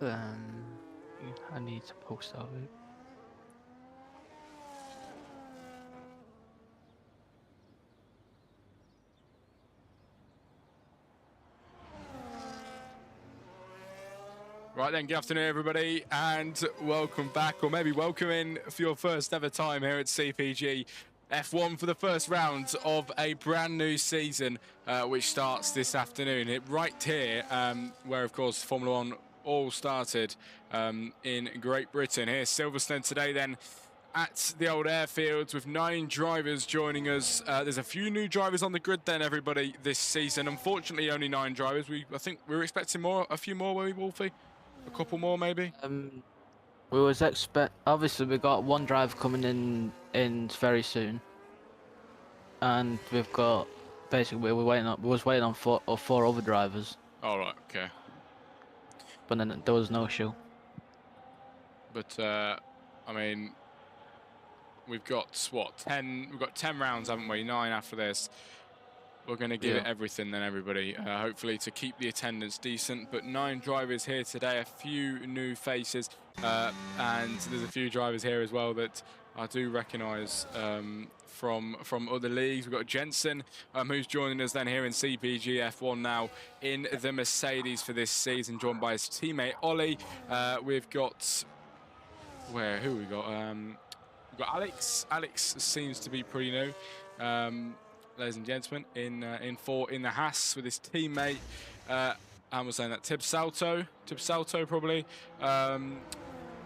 Um, I need to post that out. Right then, good afternoon everybody, and welcome back, or maybe welcome in for your first ever time here at CPG F1 for the first round of a brand new season, which starts this afternoon. Right here, where of course Formula One all started in Great Britain. Here's Silverstone today then at the old airfields with 9 drivers joining us. There's a few new drivers on the grid then, everybody, this season. Unfortunately, only 9 drivers. I think we were expecting a few more, were we, Wolfie? A couple more, maybe? We was obviously we got one drive coming in very soon, and we've got basically we was waiting on four other drivers, All right, okay. but then there was no show. But I mean, we've got what 10? We've got 10 rounds, haven't we? 9 after this. We're going to give it everything then, everybody, hopefully to keep the attendance decent. But 9 drivers here today, a few new faces, and there's a few drivers here as well that I do recognise from other leagues. We've got Jensen, who's joining us then here in CPG F1 now in the Mercedes for this season, joined by his teammate Ollie. We've got who we got? We've got Alex. Alex seems to be pretty new. Ladies and gentlemen, in the Haas with his teammate, and we're saying that Tib Salto probably,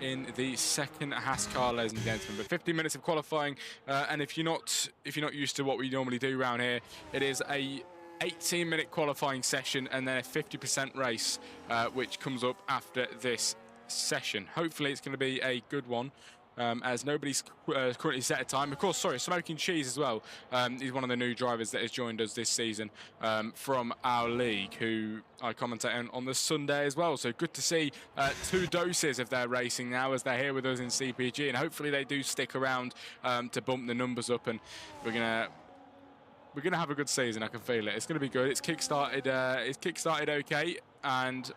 in the second Haas car, ladies and gentlemen. But 15 minutes of qualifying, and if you're not used to what we normally do around here, it is a 18-minute qualifying session and then a 50% race, which comes up after this session. Hopefully, it's going to be a good one. As nobody's currently set a time. Of course, sorry, Smoking Cheese as well. He's one of the new drivers that has joined us this season from our league, who I commentate on the Sunday as well. So good to see 2 doses of their racing now as they're here with us in CPG, and hopefully they do stick around to bump the numbers up, and we're gonna have a good season. I can feel it. It's gonna be good. It's kickstarted. Okay, and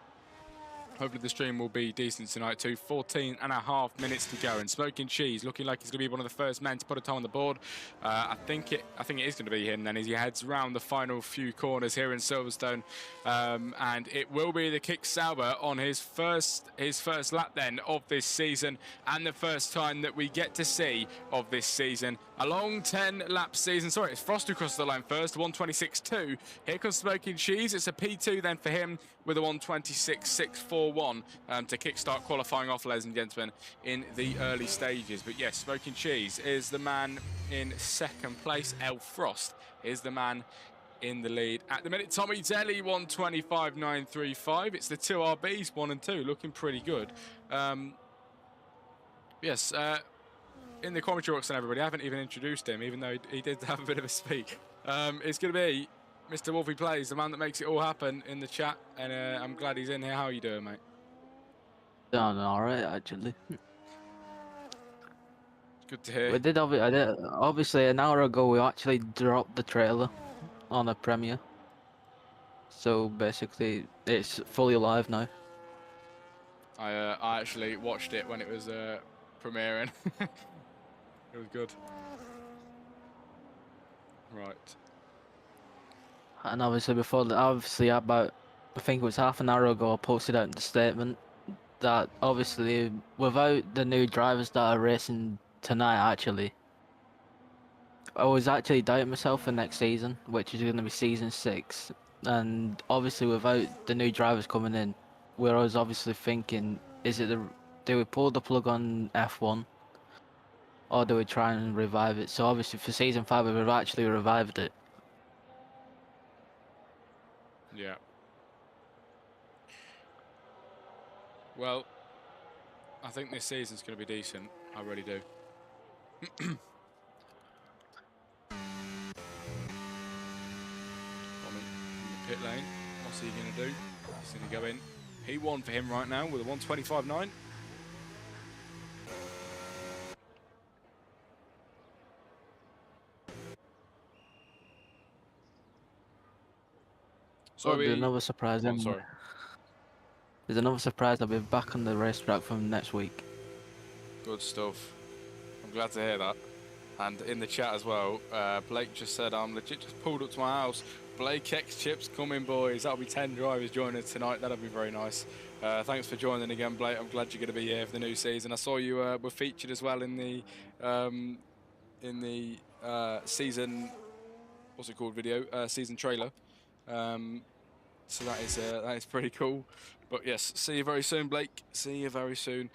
hopefully the stream will be decent tonight too. 14.5 minutes to go, and Smoking Cheese looking like he's going to be one of the first men to put a time on the board. I think it is going to be him then, as he heads round the final few corners here in Silverstone, and it will be the Kick Sauber on his first lap then of this season, and the first time that we get to see of this season. A long 10-lap season. Sorry, it's Frost who crosses the line first. 1:26.2. Here comes Smoking Cheese. It's a P2 then for him with a 1:26.641 to kickstart qualifying off, ladies and gentlemen, in the early stages. But yes, Smoking Cheese is the man in second place. El Frost is the man in the lead at the minute. Tommy Daly 1:25.935. It's the 2 RBs, 1 and 2, looking pretty good. Yes. In the commentary box and everybody, I haven't even introduced him, even though he did have a bit of a speak. It's going to be Mr. Wolfie Plays, the man that makes it all happen in the chat, and I'm glad he's in here. How are you doing, mate? Doing all right actually. Good to hear. I did obviously an hour ago. We actually dropped the trailer on a premiere, so basically it's fully live now. I actually watched it when it was premiering. It was good. Right. And obviously about, I think it was half an hour ago, I posted out the statement that obviously without the new drivers that are racing tonight, actually, I was actually doubting myself for next season, which is going to be season 6. And obviously without the new drivers coming in, where I was obviously thinking, do we pull the plug on F1? Or do we try and revive it? So obviously for season 5 we've actually revived it. Yeah. Well, I think this season's going to be decent. I really do. Pit lane. What's he going to do? He's going to go in. P1 for him right now with a 1:25.9. So another surprise. I'm sorry. There's another surprise. I'll be back on the racetrack from next week. Good stuff. I'm glad to hear that. And in the chat as well, Blake just said, I'm legit just pulled up to my house. Blake X Chips coming, boys. That'll be 10 drivers joining us tonight. That'll be very nice. Thanks for joining again, Blake. I'm glad you're going to be here for the new season. I saw you were featured as well in the season, what's it called, video, season trailer. So that is pretty cool. But yes, see you very soon, Blake. See you very soon.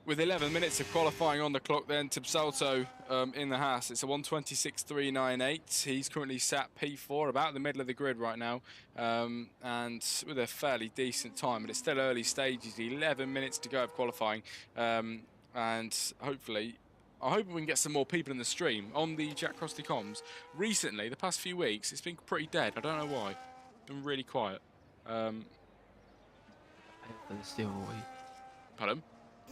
With 11 minutes of qualifying on the clock then, Tibsalto in the Haas. It's a 1:26.398. He's currently sat P4, about the middle of the grid right now, and with a fairly decent time, but it's still early stages, 11 minutes to go of qualifying, and hopefully, I hope we can get some more people in the stream on the Jack Crossley comms. Recently, the past few weeks, it's been pretty dead. I don't know why. It's been really quiet. This the other week. Pardon?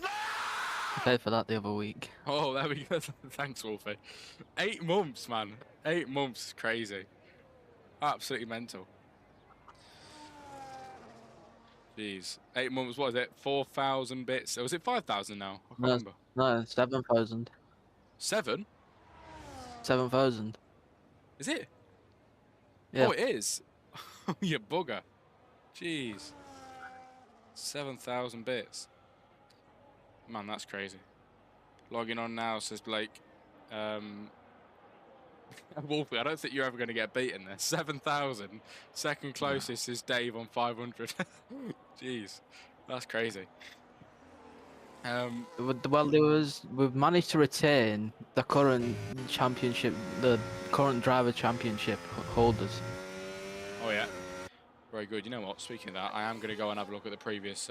I paid for that the other week. Oh, there we go. Thanks, Wolfie. 8 months, man. 8 months is crazy. Absolutely mental. Jeez. 8 months, what is it? 4,000 bits. Or was it 5,000 now? I can't remember. No, 7,000. 7? 7,000. Is it? Yeah. Oh, it is. You bugger. Jeez. 7,000 bits. Man, that's crazy. Logging on now, says Blake. Wolfie, I don't think you're ever going to get beaten there. 7,000. Second closest is Dave on 500. Jeez, that's crazy. Well, we've managed to retain the current championship, the current driver championship holders. Oh yeah, very good. You know what? Speaking of that, I am going to go and have a look at the previous.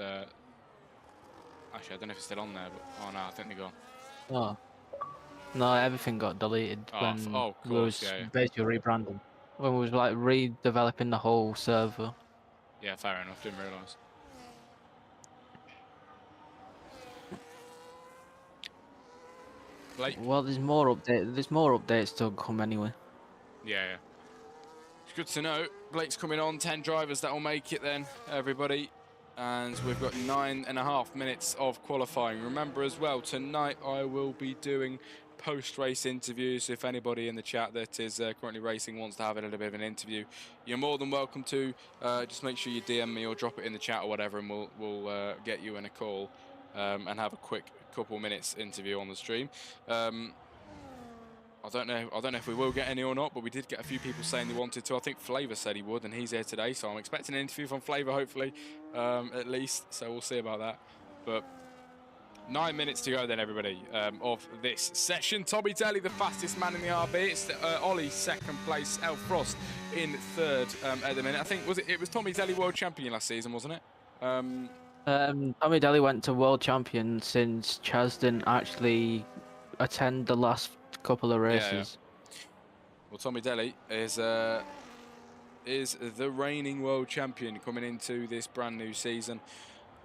Actually, I don't know if it's still on there, but oh no, I think they're gone. Oh. No, everything got deleted when of we course, was yeah. basically rebranding. When we was like redeveloping the whole server. Yeah, fair enough. Didn't realise. Blake. Well, there's more updates. There's more updates to come anyway. Yeah. It's good to know. Blake's coming on. 10 drivers that will make it then, everybody. And we've got 9.5 minutes of qualifying. Remember as well, tonight I will be doing post-race interviews. If anybody in the chat that is currently racing wants to have a little bit of an interview, you're more than welcome to. Just make sure you DM me or drop it in the chat or whatever, and we'll get you in a call and have a quick couple minutes interview on the stream. I don't know if we will get any or not, but we did get a few people saying they wanted to. I think Flavor said he would, and he's here today, so I'm expecting an interview from Flavor, hopefully, at least. So we'll see about that. But 9 minutes to go then, everybody, of this session. Tommy Daly, the fastest man in the RB. It's Ollie, second place. El Frost in third at the minute. I think, it was Tommy Daly world champion last season, wasn't it? Tommy Daly went to world champion since Chaz didn't actually attend the last couple of races. Yeah. Well, Tommy Daly is the reigning world champion coming into this brand new season.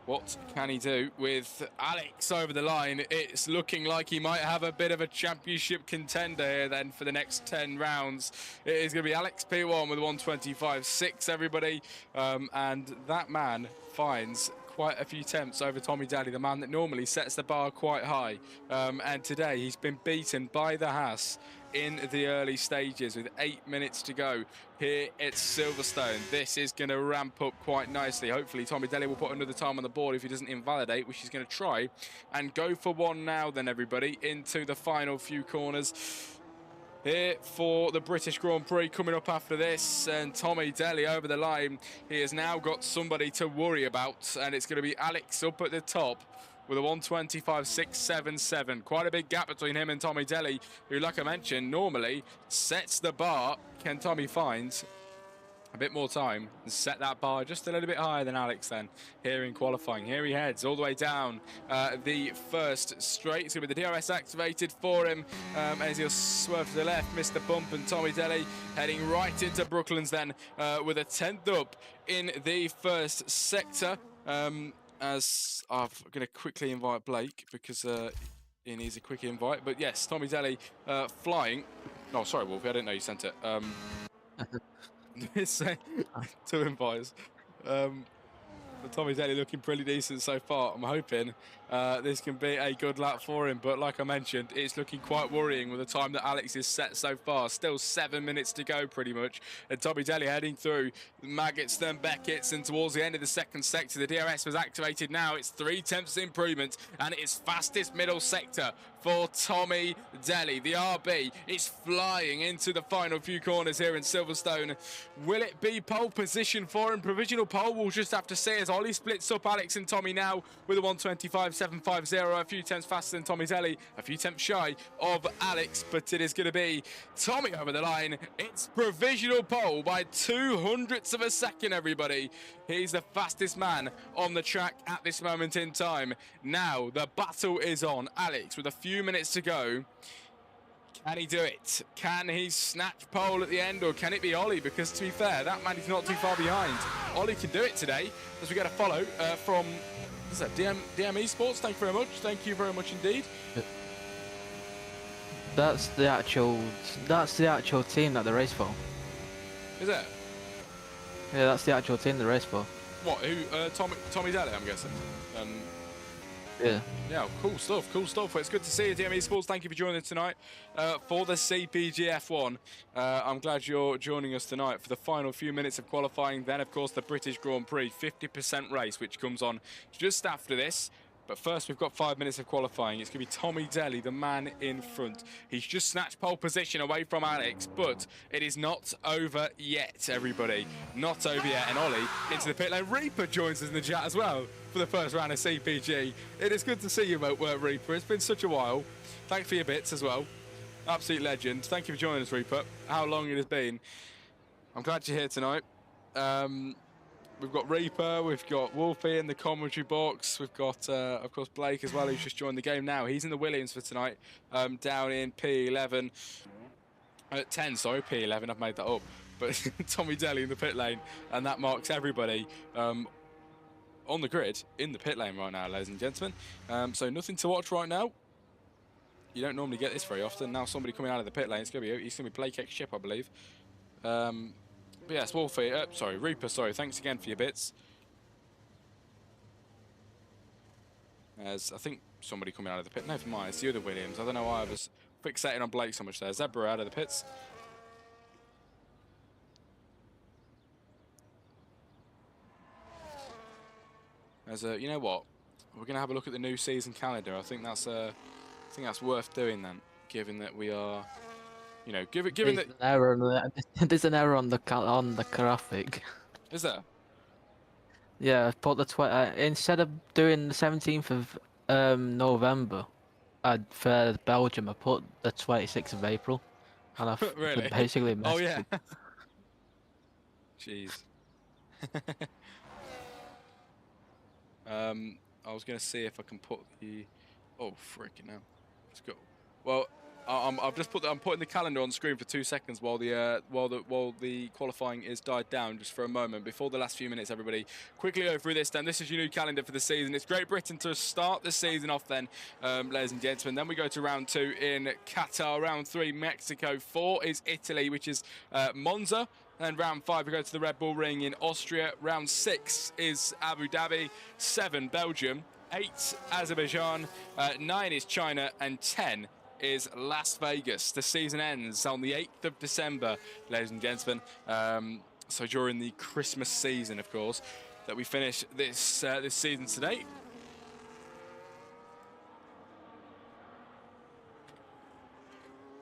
What can he do with Alex over the line? It's looking like he might have a bit of a championship contender here then for the next 10 rounds. It is going to be Alex P1 with 1:25.6, everybody. And that man finds quite a few temps over Tommy Daly, the man that normally sets the bar quite high. And today he's been beaten by the Haas in the early stages with 8 minutes to go here at Silverstone. This is going to ramp up quite nicely. Hopefully Tommy Daly will put another time on the board if he doesn't invalidate, which he's going to try and go for one now then, everybody, into the final few corners here for the British Grand Prix coming up after this. And Tommy Daly over the line. He has now got somebody to worry about, and it's going to be Alex up at the top with a 1:25.677. Quite a big gap between him and Tommy Daly, who, like I mentioned, normally sets the bar. Can Tommy find a bit more time and set that bar just a little bit higher than Alex then here in qualifying? Here he heads all the way down the first straight. It's going to be the DRS activated for him as he'll swerve to the left, miss the bump, and Tommy Daly heading right into Brooklands then with a 10th up in the first sector. As I'm going to quickly invite Blake because he needs a quick invite. But yes, Tommy Daly flying. No, sorry, Wolfie, I didn't know you sent it. It's two invites. But Tommy Daly looking pretty decent so far. I'm hoping this can be a good lap for him. But like I mentioned, it's looking quite worrying with the time that Alex is set so far. Still 7 minutes to go pretty much. And Tommy Daly heading through Maggots, then Beckett's, and towards the end of the second sector, the DRS was activated now. It's 3/10 improvement, and it is fastest middle sector for Tommy Daly. The RB is flying into the final few corners here in Silverstone. Will it be pole position for him? Provisional pole, we'll just have to see as Ollie splits up Alex and Tommy now with a 1:25.750, a few tenths faster than Tommy Daly, a few tenths shy of Alex, but it is going to be Tommy over the line. It's provisional pole by 200ths of a second, everybody. He's the fastest man on the track at this moment in time. Now the battle is on. Alex with a few minutes to go. Can he do it? Can he snatch pole at the end, or can it be Ollie? Because to be fair, that man is not too far behind. Ollie can do it today, as we get a follow from what's that, DM eSports. Thank you very much. Thank you very much indeed. That's the actual team that they race for. Is it? Yeah, that's the actual team they race for. What? Who? Tommy Daly, I'm guessing. Yeah. Yeah, cool stuff, cool stuff. Well, it's good to see you, DM eSports. Thank you for joining us tonight for the CPG F1. I'm glad you're joining us tonight for the final few minutes of qualifying. Then, of course, the British Grand Prix 50% race, which comes on just after this. But first, we've got 5 minutes of qualifying. It's going to be Tommy Daly, the man in front. He's just snatched pole position away from Alex, but it is not over yet, everybody. Not over yet. And Ollie into the pit lane. Reaper joins us in the chat as well for the first round of CPG. It is good to see you, Reaper. It's been such a while. Thanks for your bits as well. Absolute legend. Thank you for joining us, Reaper. How long it has been. I'm glad you're here tonight. We've got Reaper, we've got Wolfie in the commentary box, we've got, of course, Blake as well, who's just joined the game now. He's in the Williams for tonight, down in P11. 10, sorry, P11, I've made that up. But Tommy Daly in the pit lane, and that marks everybody on the grid in the pit lane right now, ladies and gentlemen. So nothing to watch right now. You don't normally get this very often. Now somebody coming out of the pit lane, it's going to be Blake X Chip, I believe. But yes, Wolfie, sorry, Reaper, sorry, thanks again for your bits. As I think somebody coming out of the pit, never mind, it's the other Williams. I don't know why I was fixating on Blake so much there. Zebra out of the pits. As you know what, we're going to have a look at the new season calendar. I think that's worth doing then, given that we are. You know, given that There's an error on the graphic. Is there? Yeah, I put the instead of doing the 17th of November, for Belgium, I put the 26th of April, and I've really? basically messed Oh yeah. it. Jeez. I was gonna see if I can put the. Oh freaking hell! Let's go. Well. I've just I'm putting the calendar on screen for 2 seconds while the qualifying is died down just for a moment before the last few minutes. Everybody, quickly go through this. Then this is your new calendar for the season. It's Great Britain to start the season off. Then, ladies and gentlemen, then we go to round 2 in Qatar. Round 3, Mexico. 4 is Italy, which is Monza. And round 5 we go to the Red Bull Ring in Austria. Round 6 is Abu Dhabi. 7 Belgium. 8 Azerbaijan. 9 is China, and 10 is Las Vegas. The season ends on the 8th of December, ladies and gentlemen. So during the Christmas season, of course, that we finish this season today.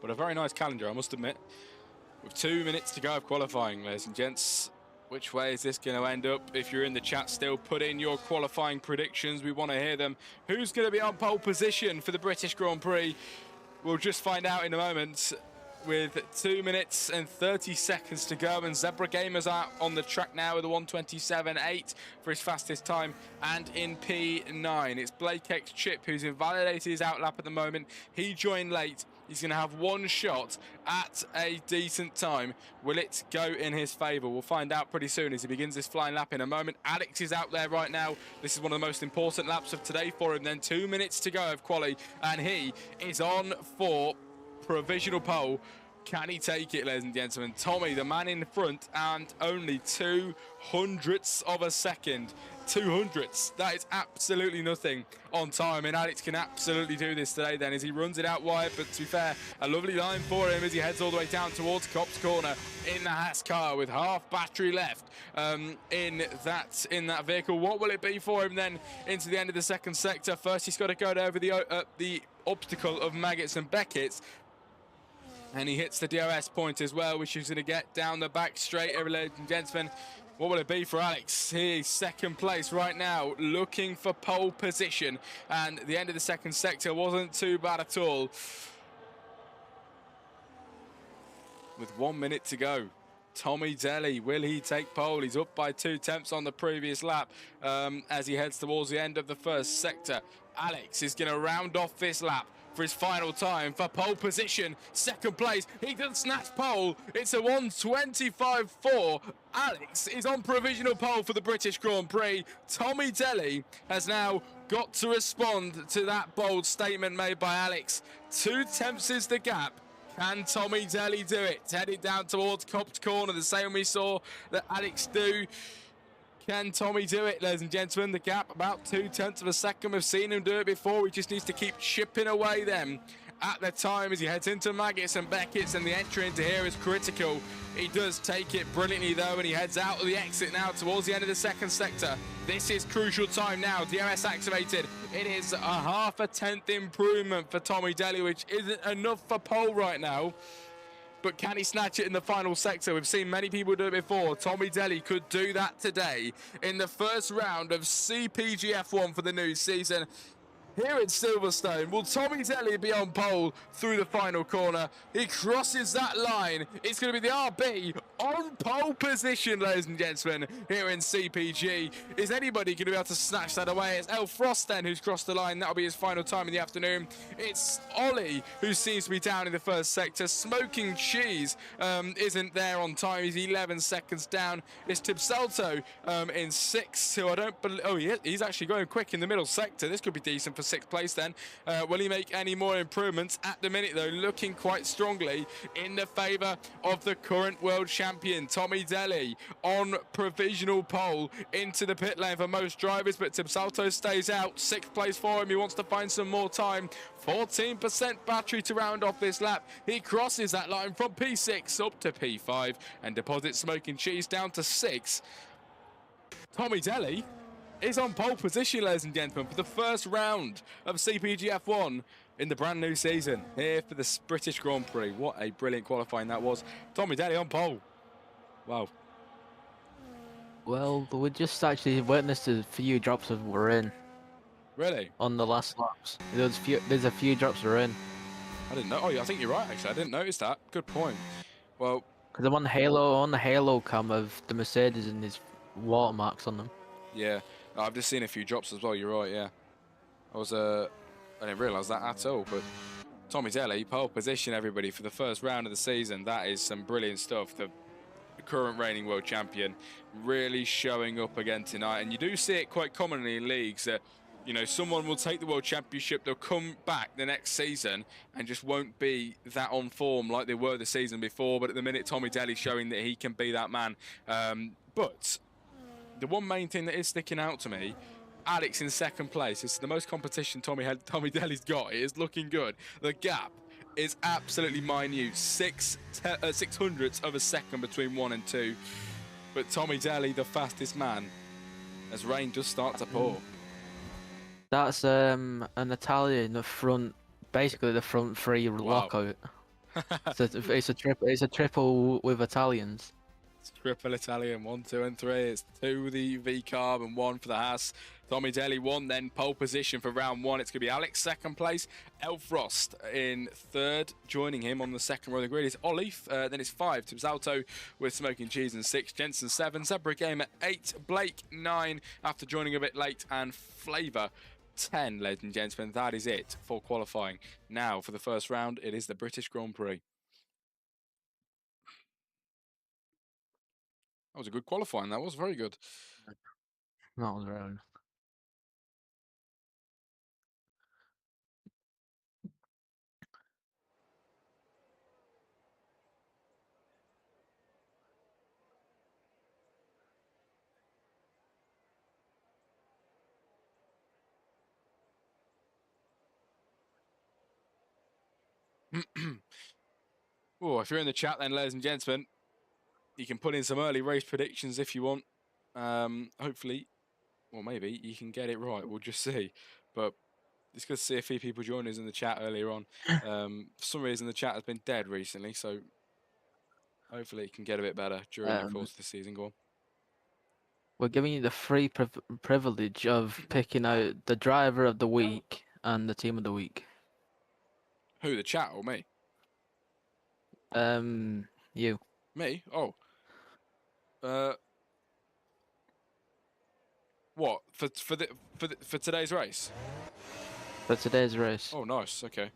But a very nice calendar, I must admit. With 2 minutes to go of qualifying, ladies and gents. Which way is this going to end up? If you're in the chat still, put in your qualifying predictions. We want to hear them. Who's going to be on pole position for the British Grand Prix? We'll just find out in a moment. With 2 minutes and 30 seconds to go, and Zebra Gamer's out on the track now with a 1:27.8 for his fastest time, and in P9 it's Blake X Chip who's invalidated his outlap at the moment. He joined late. He's going to have one shot at a decent time. Will it go in his favour? We'll find out pretty soon as he begins this flying lap in a moment. Alex is out there right now. This is one of the most important laps of today for him. Then 2 minutes to go of quali, and he is on for provisional pole. Can he take it, ladies and gentlemen? Tommy, the man in front, and only 200ths of a second 200ths. That is absolutely nothing on time, and Alex can absolutely do this today then as he runs it out wide, but to be fair, a lovely line for him as he heads all the way down towards Cop's corner in the Haas car with half battery left in that vehicle. What will it be for him then into the end of the second sector? First, he's got to go over the obstacle of Maggots and Beckett's, and he hits the DRS point as well, which he's going to get down the back straight, ladies and gentlemen. What will it be for Alex? He's second place right now, looking for pole position, and the end of the second sector wasn't too bad at all. With 1 minute to go, Tommy Daly, will he take pole? He's up by 2 tenths on the previous lap as he heads towards the end of the first sector. Alex is going to round off this lap for his final time for pole position, second place. He does snatch pole. It's a 1:25.4. Alex is on provisional pole for the British Grand Prix. Tommy Daly has now got to respond to that bold statement made by Alex. 2 tenths is the gap. Can Tommy Daly do it? Headed down towards Cop's corner, the same we saw that Alex do. Can Tommy do it, ladies and gentlemen? The gap about 2 tenths of a second. We've seen him do it before. He just needs to keep chipping away them at the time as he heads into Maggots and Beckett's, and the entry into here is critical. He does take it brilliantly though, and he heads out of the exit now towards the end of the second sector. This is crucial time now. DRS activated. It is a half a tenth improvement for Tommy Daly, which isn't enough for pole right now. But can he snatch it in the final sector? We've seen many people do it before. Tommy Daly could do that today in the first round of CPG F1 for the new season here in Silverstone. Will Tommy Daly be on pole through the final corner? He crosses that line. It's going to be the RB on pole position, ladies and gentlemen, here in CPG. Is anybody going to be able to snatch that away? It's El Frost then who's crossed the line. That'll be his final time in the afternoon. It's Ollie who seems to be down in the first sector. Smoking Cheese isn't there on time. He's 11 seconds down. It's Tibsalto in 6th, who I don't believe... Oh, he's actually going quick in the middle sector. This could be decent for 6th place then. Will he make any more improvements? At the minute though, looking quite strongly in the favour of the current world champion Tommy Daly on provisional pole into the pit lane for most drivers, but Tibsalto stays out. 6th place for him. He wants to find some more time. 14% battery to round off this lap. He crosses that line from P6 up to P5 and deposits Smoking Cheese down to 6. Tommy Daly is on pole position, ladies and gentlemen, for the first round of CPG F1 in the brand new season here for the British Grand Prix. What a brilliant qualifying that was. Tommy Daly on pole. Wow. Well, we just actually witnessed a few drops of we're in. Really? On the last laps. There's a few drops we're in. I didn't know. Oh, yeah, I think you're right, actually. I didn't notice that. Good point. Well... Because I'm on the Halo cam of the Mercedes and there's watermarks on them. Yeah. I've just seen a few drops as well. You're right, yeah. I didn't realise that at all, but Tommy Daly, pole position, everybody, for the first round of the season. That is some brilliant stuff. The current reigning world champion really showing up again tonight. And you do see it quite commonly in leagues that, you know, someone will take the world championship, they'll come back the next season and just won't be that on form like they were the season before. But at the minute, Tommy Daly's showing that he can be that man. But the one main thing that is sticking out to me, Alex in second place. It's the most competition Tommy Daly's got. It is looking good. The gap is absolutely minute. 6/600ths of a second between 1 and 2. But Tommy Daly, the fastest man, as rain just starts to pour. That's an Italian, the front, basically the front three lockout. So it's a triple with Italians. It's triple Italian, 1, 2, and 3. It's 2 with the V carb and 1 for the Haas. Tommy Daly won then pole position for round 1. It's going to be Alex second place, El Frost in 3rd. Joining him on the second row of the grid is Olif. Then it's 5, Tibsalto with Smoking Cheese and 6, Jensen 7, Zebra Game at 8, Blake 9 after joining a bit late, and Flavour 10, ladies and gentlemen. That is it for qualifying. Now for the first round, it is the British Grand Prix. That was a good qualifying. That was very good. That was very. Oh, if you're in the chat then, ladies and gentlemen, you can put in some early race predictions if you want. Hopefully, or maybe you can get it right. We'll just see. But it's good to see a few people join us in the chat earlier on. For some reason, the chat has been dead recently, so hopefully it can get a bit better during the course of the season. Go on. We're giving you the free privilege of picking out the driver of the week and the team of the week. Who, the chat or me? You. Me? Oh. What for today's race? For today's race. Oh, nice. Okay.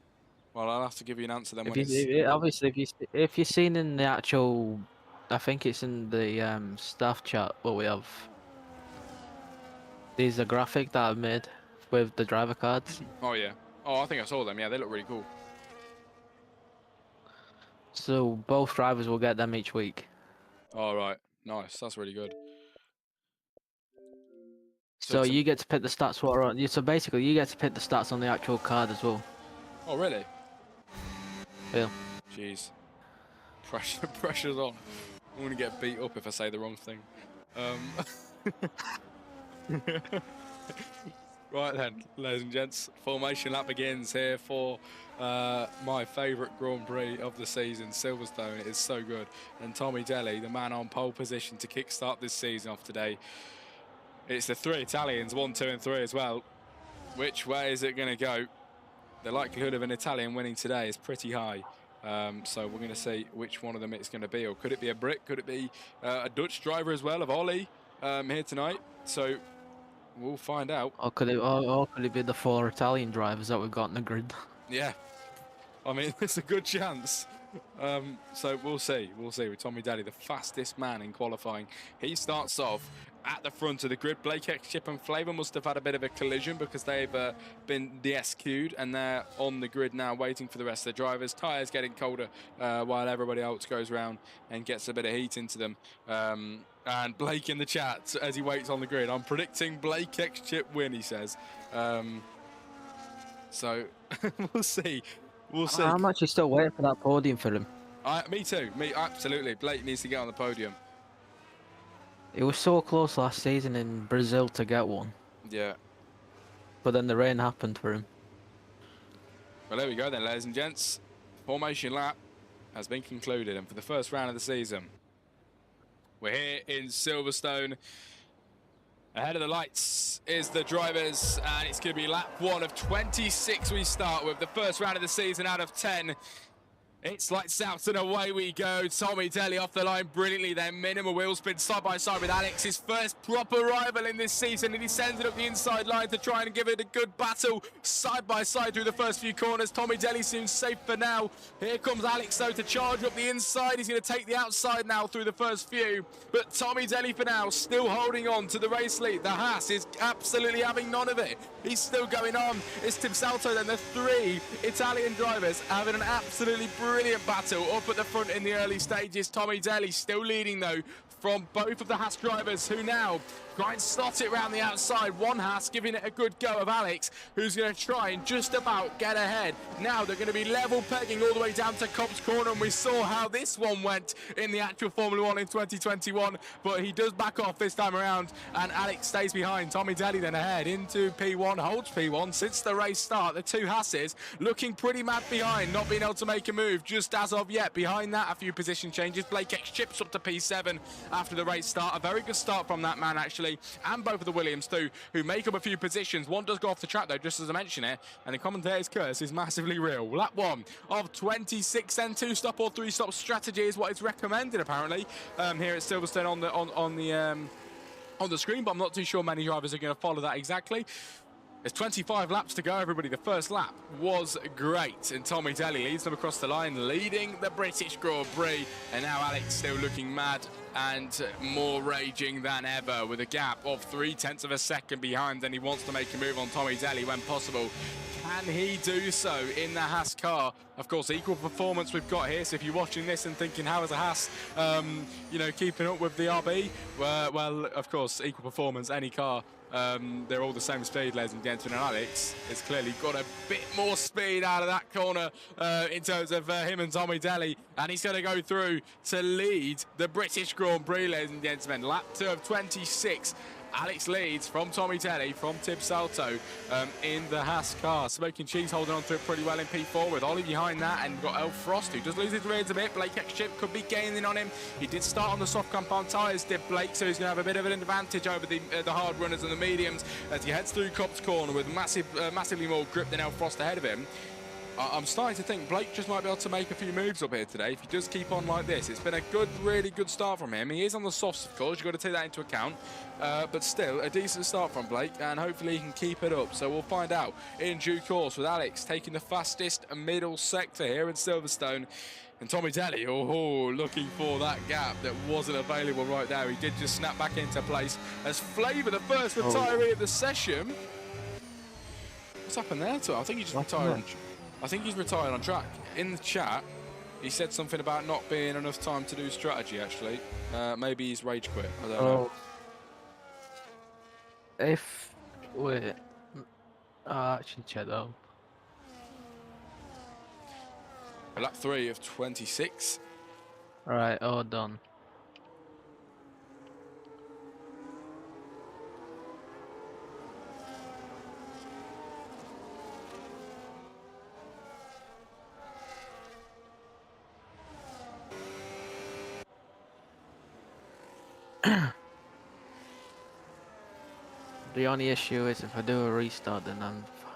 Well, I'll have to give you an answer then If when you it's. obviously if you've seen in the actual, I think it's in the staff chat what we have. These are graphic that I've made with the driver cards. Oh yeah. Oh, I think I saw them. Yeah, they look really cool. So both drivers will get them each week. All right. Nice. That's really good. So you get to pick the stats what are on you. So basically, you get to pick the stats on the actual card as well. Oh really? Yeah. Jeez. Pressure's on. I'm gonna get beat up if I say the wrong thing. Right then, ladies and gents, formation lap begins here for my favourite Grand Prix of the season, Silverstone. It is so good. And Tommy Daly, the man on pole position to kickstart this season off today. It's the three Italians, 1, 2 and 3 as well. Which way is it going to go? The likelihood of an Italian winning today is pretty high. So we're going to see which one of them it's going to be. Or could it be a Brit? Could it be a Dutch driver as well, of Ollie, here tonight? So we'll find out. Or could it be the 4 Italian drivers that we've got in the grid? Yeah. I mean, there's a good chance. So we'll see. We'll see with Tommy Daly, the fastest man in qualifying. He starts off at the front of the grid. Blake X, Chip and Flavor must have had a bit of a collision because they've been DSQ'd and they're on the grid now waiting for the rest of the drivers. Tyres getting colder while everybody else goes round and gets a bit of heat into them. And Blake in the chat as he waits on the grid. I'm predicting Blake X Chip win, he says. So we'll see. We'll see. I'm actually still waiting for that podium for him. Me too. Me, absolutely. Blake needs to get on the podium. It was so close last season in Brazil to get one. Yeah. But then the rain happened for him. Well, there we go then, ladies and gents. Formation lap has been concluded, and for the first round of the season, we're here in Silverstone. Ahead of the lights is the drivers, and it's going to be lap 1 of 26 we start with. The first round of the season out of 10. It's lights out and away we go. Tommy Daly off the line brilliantly there. Minimal wheel spin side by side with Alex. His first proper rival in this season, and he sends it up the inside line to try and give it a good battle side by side through the first few corners. Tommy Daly seems safe for now. Here comes Alex though to charge up the inside. He's going to take the outside now through the first few. But Tommy Daly for now still holding on to the race lead. The Haas is absolutely having none of it. He's still going on. It's Tim Salto then. The 3 Italian drivers having an absolutely brilliant battle up at the front in the early stages. Tommy Daly still leading though from both of the Haas drivers, who now try and slot it around the outside. One Haas giving it a good go of Alex, who's going to try and just about get ahead. Now they're going to be level pegging all the way down to Cobb's Corner, and we saw how this one went in the actual Formula 1 in 2021, but he does back off this time around, and Alex stays behind. Tommy Daly then ahead into P1, holds P1 since the race start. The 2 Hasses looking pretty mad behind, not being able to make a move just as of yet. Behind that, a few position changes. Blake X chips up to P7 after the race start. A very good start from that man actually, and both of the Williams too, who make up a few positions. One does go off the track though, just as I mentioned it, and the commentator's curse is massively real. Lap 1 of 26, and 2-stop or 3-stop strategy is what is recommended apparently here at Silverstone on the screen, but I'm not too sure many drivers are going to follow that exactly. There's 25 laps to go, everybody. The first lap was great, and Tommy Daly leads them across the line, leading the British Grand Prix, and now Alex still looking mad and more raging than ever, with a gap of 0.3 of a second behind, and he wants to make a move on Tommy Daly when possible. can he do so in the Haas car? Of course, equal performance we've got here. So if you're watching this and thinking, how is a Haas, you know, keeping up with the RB? Well, of course, equal performance, any car. They're all the same speed, ladies and gentlemen. And Alex has clearly got a bit more speed out of that corner in terms of him and Tommy Daly. And he's going to go through to lead the British Grand Prix, ladies and gentlemen. Lap 2 of 26. Alex leads from Tommy Telly, from Tib Salto in the Haas car. Smoking Cheese holding on to it pretty well in P4 with Ollie behind that, and got El Frost, who does lose his rears a bit. Blake X-Chip could be gaining on him. He did start on the soft compound tyres, did Blake, so he's going to have a bit of an advantage over the hard runners and the mediums as he heads through Cobb's Corner with massively more grip than El Frost ahead of him. I'm starting to think Blake just might be able to make a few moves up here today if he does keep on like this. It's been a good, really good start from him. He is on the softs, of course. You've got to take that into account. But still, a decent start from Blake, and hopefully he can keep it up. So we'll find out in due course with Alex taking the fastest middle sector here in Silverstone. And Tommy Daly, looking for that gap that wasn't available right there. He did just snap back into place as Flavor, the first retiree of the session. What's happened there, Tom? I think he just retired. I think he's retired on track. In the chat, he said something about not being enough time to do strategy, actually. Maybe he's rage quit. I don't know. Wait. I'll actually check that out. Lap 3 of 26. Alright, all done. The only issue is if I do a restart, then I'm fine.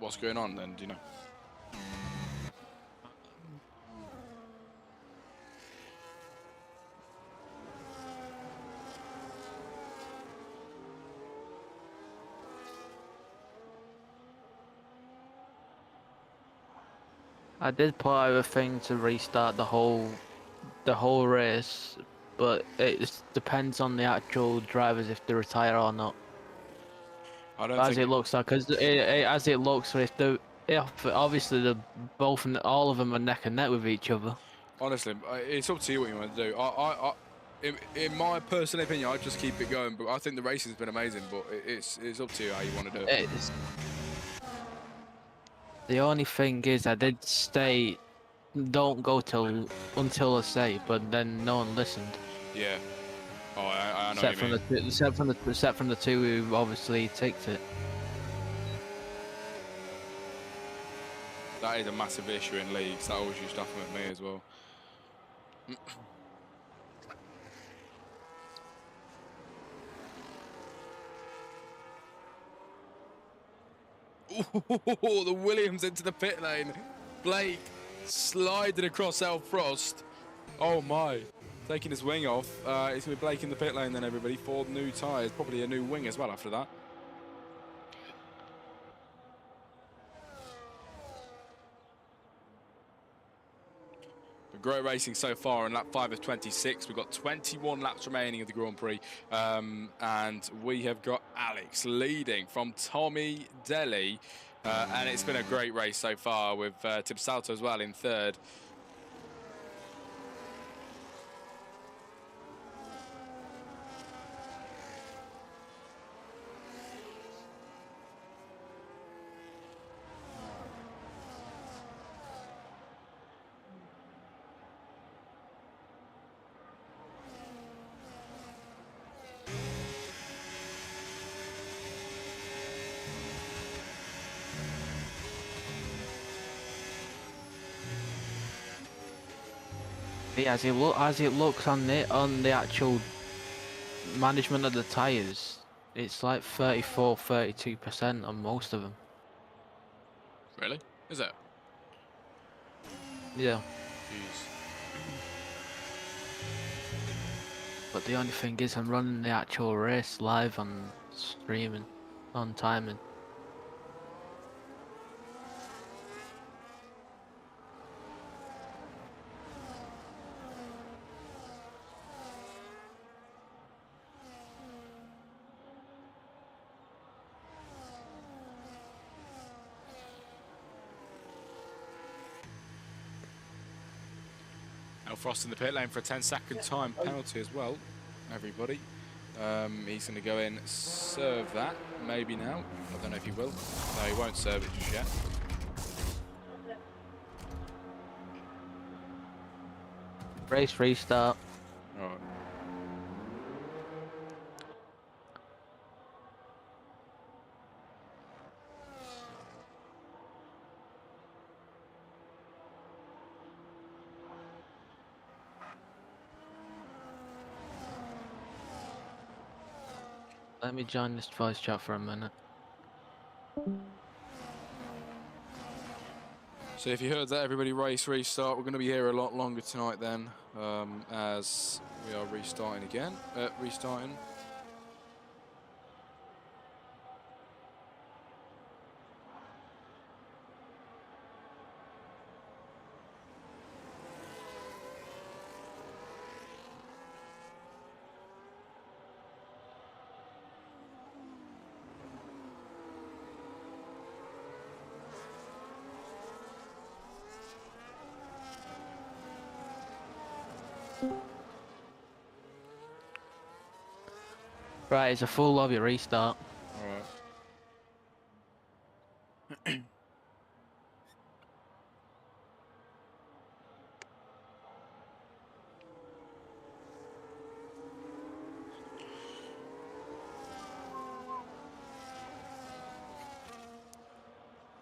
What's going on then? Do you know? I did put out a thing to restart the whole race, but it depends on the actual drivers if they retire or not. I don't as think it looks like, because as it looks, if obviously all of them are neck and neck with each other. Honestly, it's up to you what you want to do. In my personal opinion, I'd just keep it going. But I think the racing's been amazing. But it's up to you how you want to do it. The only thing is, I did stay, don't go until I say, but then no one listened. Yeah. Oh, I know except what you mean. Except from the two who obviously ticked it. That is a massive issue in leagues. That always used to happen with me as well. Ooh, the Williams into the pit lane. Blake sliding across El Frost. Oh my. Taking his wing off. It's going to be Blake in the pit lane then, everybody, for new tyres. Probably a new wing as well after that. Great racing so far in lap 5 of 26. We've got 21 laps remaining of the Grand Prix. And we have got Alex leading from Tommy Daly. And it's been a great race so far with Tib Salto as well in third. as it looks on the actual management of the tires, it's like 32% on most of them. Really? Is it? Yeah. Jeez. But the only thing is, I'm running the actual race live on streaming, on timing. Now Frost in the pit lane for a 10-second time penalty as well, everybody. He's going to go in, serve that, maybe now. I don't know if he will. No, he won't serve it just yet. Race restart. All right. Let me join this voice chat for a minute. So if you heard that, everybody, race restart. We're going to be here a lot longer tonight then, as we are restarting again. Restarting. Right, it's a full lobby restart. All right.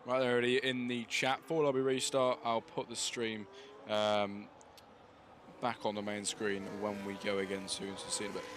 Right there, already in the chat. For lobby restart, I'll put the stream back on the main screen when we go again soon, so see you in a bit.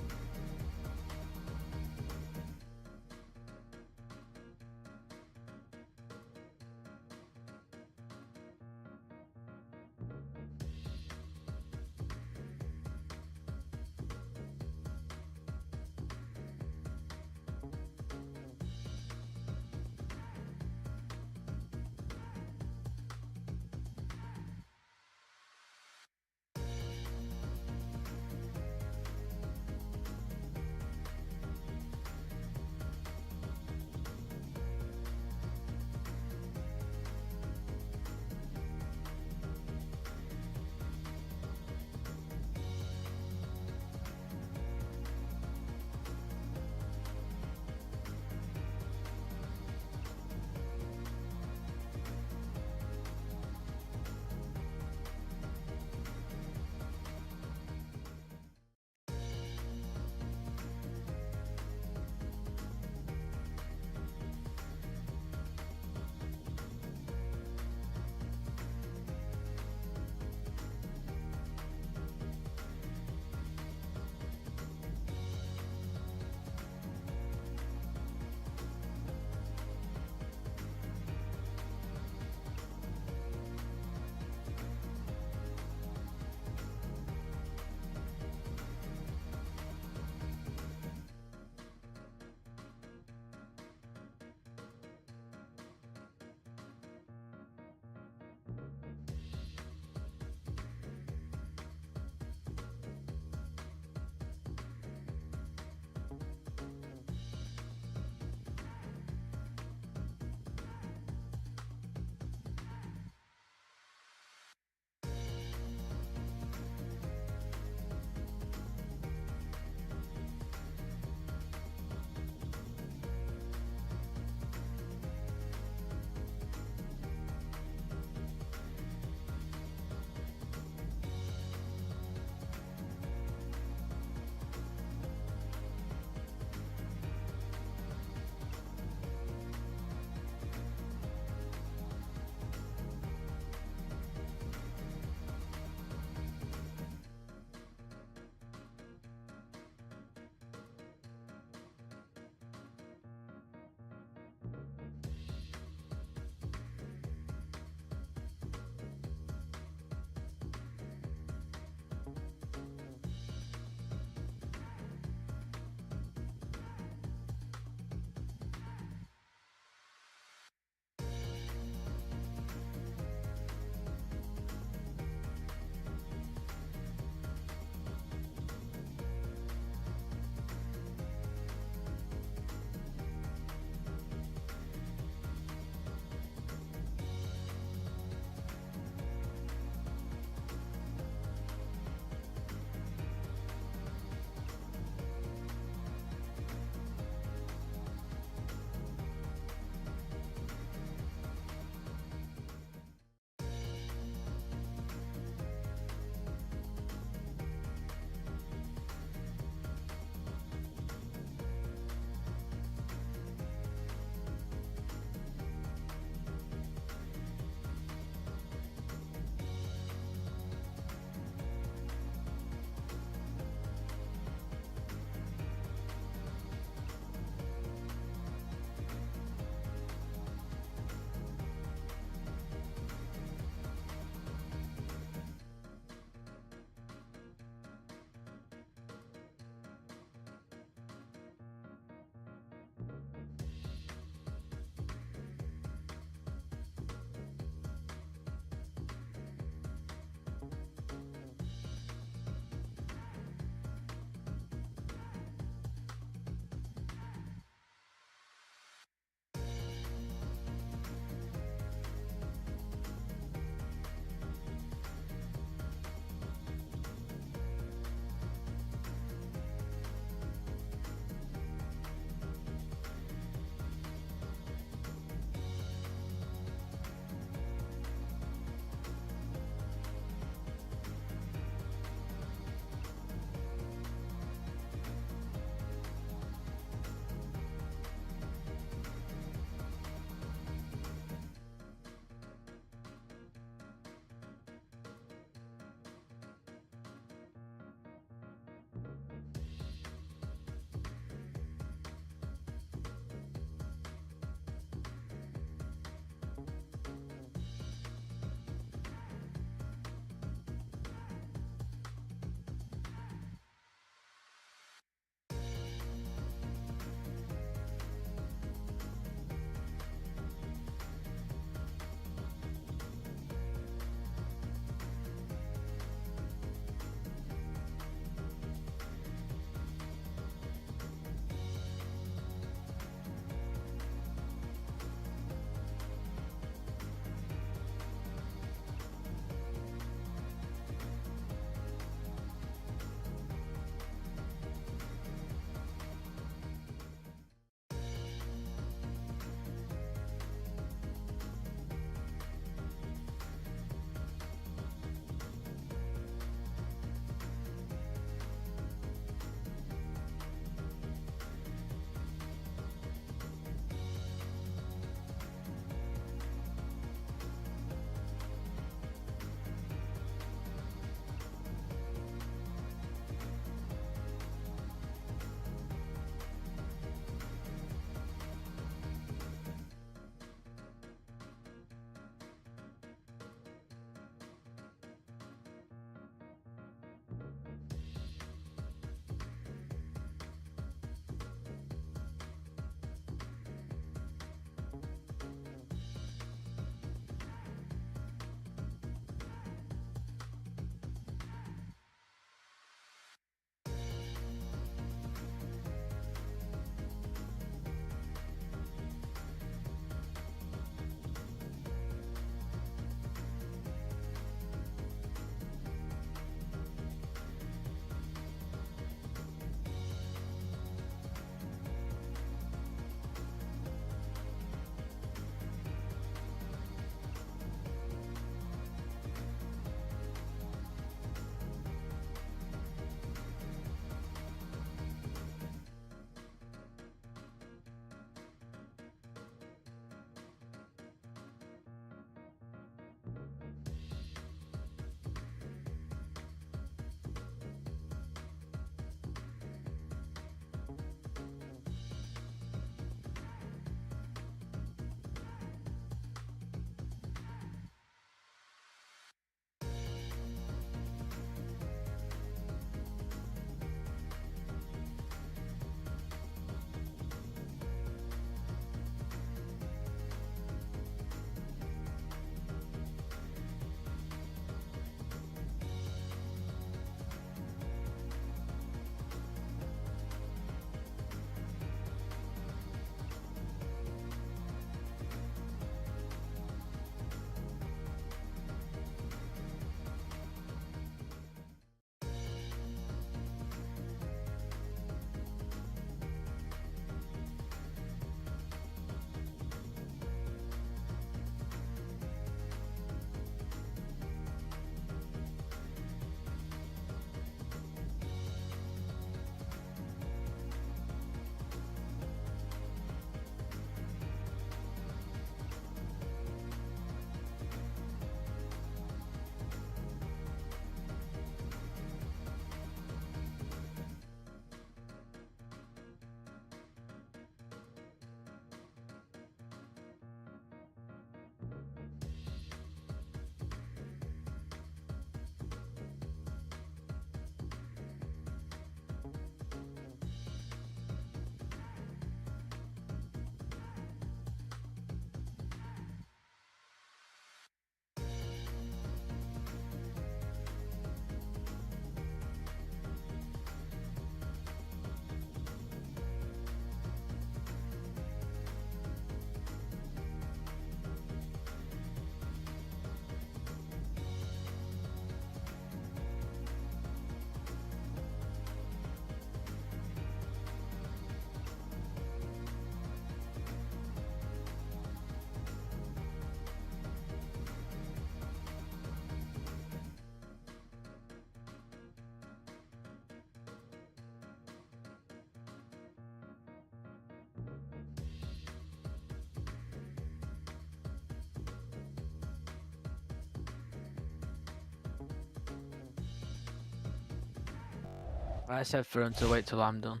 I said for him to wait till I'm done.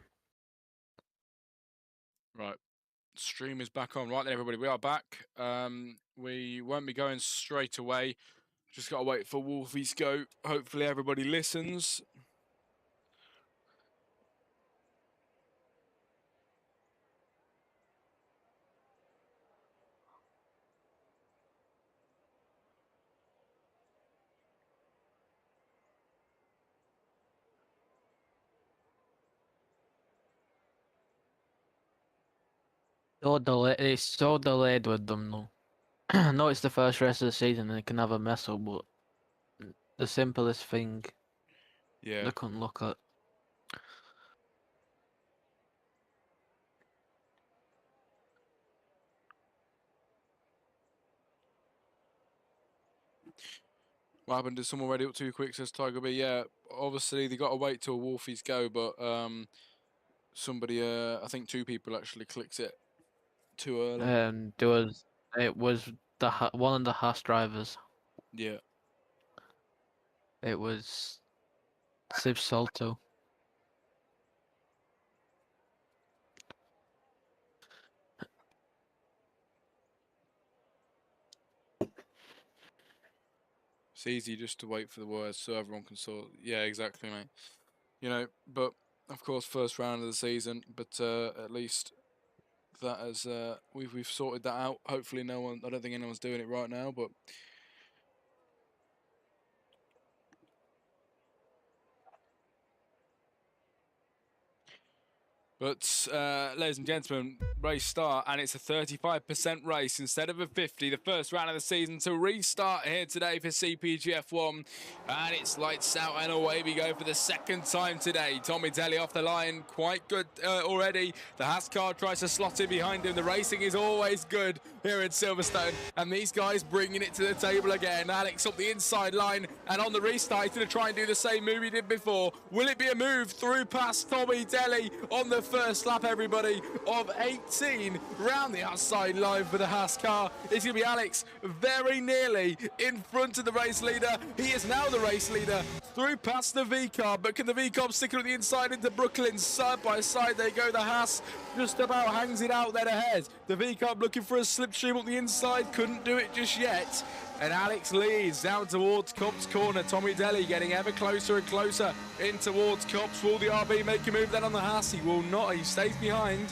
Right. Stream is back on. Right then, everybody, we are back. We won't be going straight away. Just got to wait for Wolfie's go. Hopefully everybody listens. It's so delayed with them though. I know it's the first race of the season and it can have a mess up, but the simplest thing Yeah. they couldn't look at. What happened? Did someone ready up too quick, says Tiger B? Yeah, obviously they got to wait till Wolfie's go, but somebody, I think 2 people actually clicked it too early. It was one of the Haas drivers. Yeah. It was Civ Salto. It's easy just to wait for the words so everyone can sort. Yeah, exactly, mate. You know, but of course, first round of the season. But at least that has we've sorted that out. Hopefully, no one. I don't think anyone's doing it right now, but. But, ladies and gentlemen, race start, and it's a 35% race instead of a 50. The first round of the season to restart here today for CPG F1. And it's lights out and away we go for the second time today. Tommy Daly off the line, quite good already. The Haas car tries to slot in behind him. The racing is always good here in Silverstone. And these guys bringing it to the table again. Alex up the inside line, and on the restart, he's going to try and do the same move he did before. Will it be a move through past Tommy Daly on the first lap, everybody, of 18 round the outside line for the Haas car? It's going to be Alex very nearly in front of the race leader. He is now the race leader through past the V-car, but can the V-car stick it on the inside into Brooklyn? Side by side they go. The Haas just about hangs it out there ahead. The V-car looking for a slipstream on the inside, couldn't do it just yet. And Alex leads down towards Cops corner. Tommy Daly getting ever closer and closer in towards Cops. Will the RB make a move then on the Haas? He will not. He stays behind.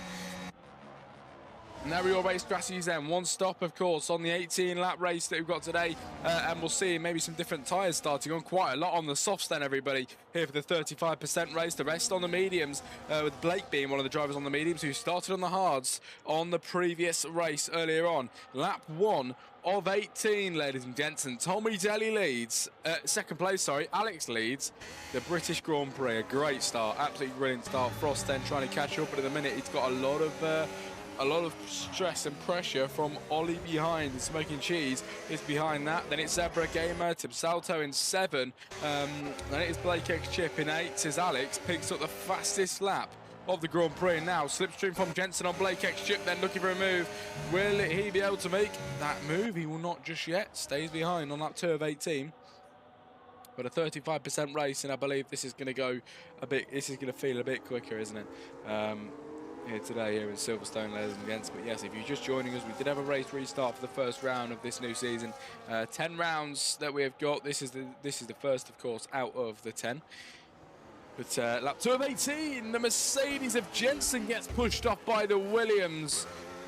And there are your race strategies then. One stop, of course, on the 18-lap race that we've got today. And we'll see maybe some different tyres starting on quite a lot on the softs then, everybody, here for the 35% race. The rest on the mediums, with Blake being one of the drivers on the mediums who started on the hards on the previous race earlier on. Lap 1 of 18, ladies and gents. And Tommy Daly leads. Second place, sorry. Alex leads the British Grand Prix. A great start. Absolutely brilliant start. Frost then trying to catch up, but at the minute he's got a lot of stress and pressure from Ollie behind. Smoking Cheese is behind that. Then it's Zebra Gamer, Tim Salto in 7. Then it is Blake X Chip in 8 as Alex picks up the fastest lap of the Grand Prix. Now slipstream from Jensen on Blake X Chip, then looking for a move. Will he be able to make that move? He will not just yet. Stays behind on lap 2 of 18. But a 35% race, and I believe this is going to go a bit. This is going to feel a bit quicker, isn't it? Here today, here in Silverstone, ladies and gents. But yes, if you're just joining us, we did have a race restart for the first round of this new season. 10 rounds that we have got. This is the first, of course, out of the 10. But lap 2 of 18, the Mercedes of Jensen gets pushed off by the Williams.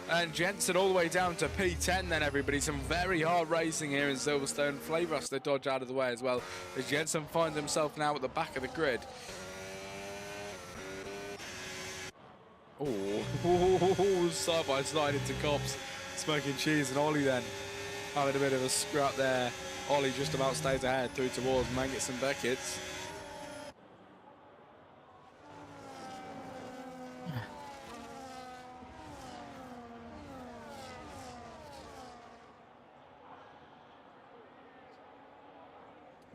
And Jensen all the way down to P10 then, everybody. Some very hard racing here in Silverstone. Flavors the dodge out of the way as well, as Jensen finds himself now at the back of the grid. Oh, side by side into Cops. Smoking Cheese and Ollie then having a bit of a scrap there. Ollie just about stays ahead through towards Mangits and Beckett's.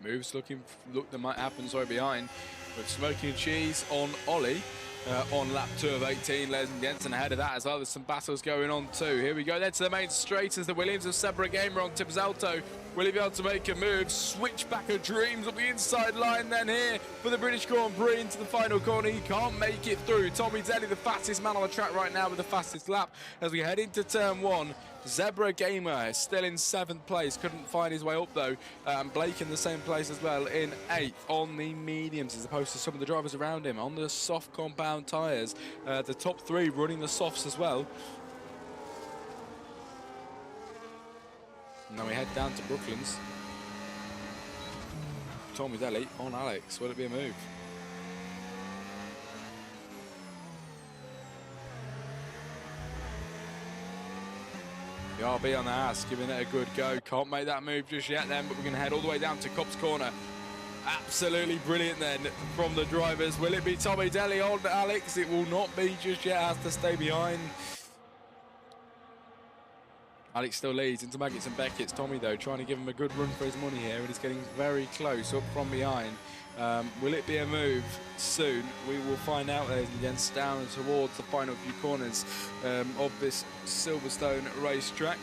Moves look that might happen, sorry, behind. With Smoking Cheese on Ollie. on lap 2 of 18. Les and Jensen ahead of that as well. There's some battles going on too. Here we go then to the main straight as the Williams of Sebra Gamer on Tips Alto. Will he be able to make a move? Switchback of Dreams up the inside line then here for the British Grand Prix into the final corner. He can't make it through. Tommy Daly, the fastest man on the track right now with the fastest lap as we head into turn 1. Zebra Gamer is still in 7th place. Couldn't find his way up though. Blake in the same place as well in 8th on the mediums as opposed to some of the drivers around him on the soft compound tyres. The top 3 running the softs as well. Now we head down to Brooklands. Tommy Daly on Alex. Will it be a move? The RB on the ass, giving it a good go. Can't make that move just yet then, but we're going to head all the way down to Cops Corner. Absolutely brilliant then from the drivers. Will it be Tommy Daly on Alex? It will not be just yet. Has to stay behind. Alex still leads into Maggots and Beckett's. Tommy, though, trying to give him a good run for his money here, and he's getting very close up from behind. Will it be a move soon? We will find out, ladies and gents, down towards the final few corners of this Silverstone racetrack.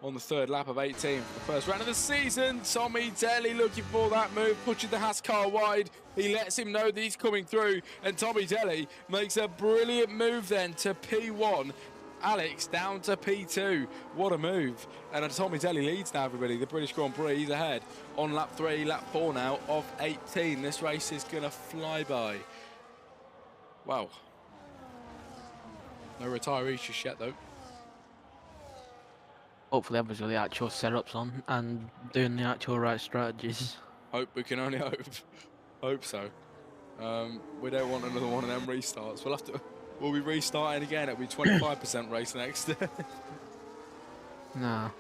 On the 3rd lap of 18 for the first round of the season, Tommy Daly looking for that move, pushing the Haas car wide. He lets him know that he's coming through, and Tommy Daly makes a brilliant move then to P1. Alex down to P2. What a move. And Tommy Daly leads now, everybody. The British Grand Prix, he's ahead on lap 3, lap 4 now of 18. This race is going to fly by. Wow. No retirees just yet, though. Hopefully everyone's got the actual setups on and doing the actual right strategies. Hope, we can only hope. Hope so. We don't want another one of them restarts. We'll have to... We'll be restarting again. It'll be 25% race next. No.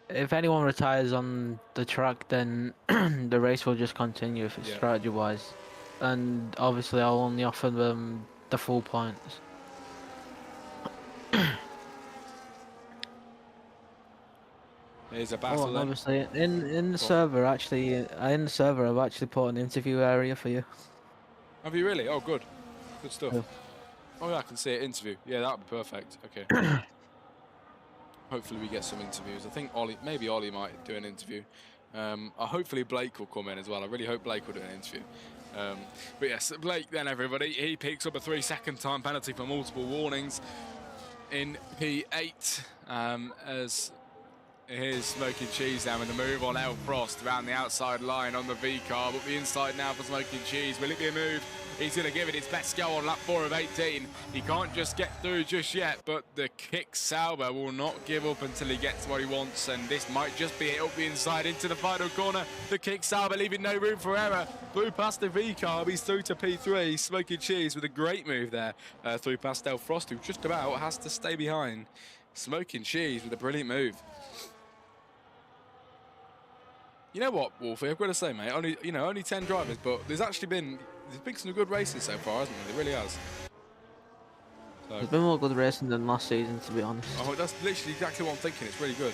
If anyone retires on the track, then the race will just continue if it's strategy-wise. And obviously I'll only offer them the full points. Here's a battle then. Obviously, in the server, actually, I've actually put an interview area for you. Have you really? Oh, good. Good stuff. Yeah. Oh yeah, I can see it. Interview. Yeah, that would be perfect. Okay. Hopefully we get some interviews. I think maybe Ollie might do an interview. Hopefully Blake will come in as well. I really hope Blake will do an interview. But yes, Blake then, everybody. He picks up a 3-second time penalty for multiple warnings in P8 as here's Smoking Cheese now in the move on El Frost around the outside line on the V car, but the inside now for Smoking Cheese. Will it be a move? He's going to give it his best go on lap 4 of 18. He can't just get through just yet, but the Kick Sauber will not give up until he gets what he wants, and this might just be it up the inside into the final corner. The Kick Sauber leaving no room for error. Through past the V-car, he's through to P3. Smoking Cheese with a great move there. Through past El Frost, who just about has to stay behind. Smoking Cheese with a brilliant move. You know what, Wolfie, I've got to say, mate, only 10 drivers, but there's been some good races so far, hasn't there? It really has. So, there's been more good racing than last season, to be honest. Oh, that's literally exactly what I'm thinking. It's really good.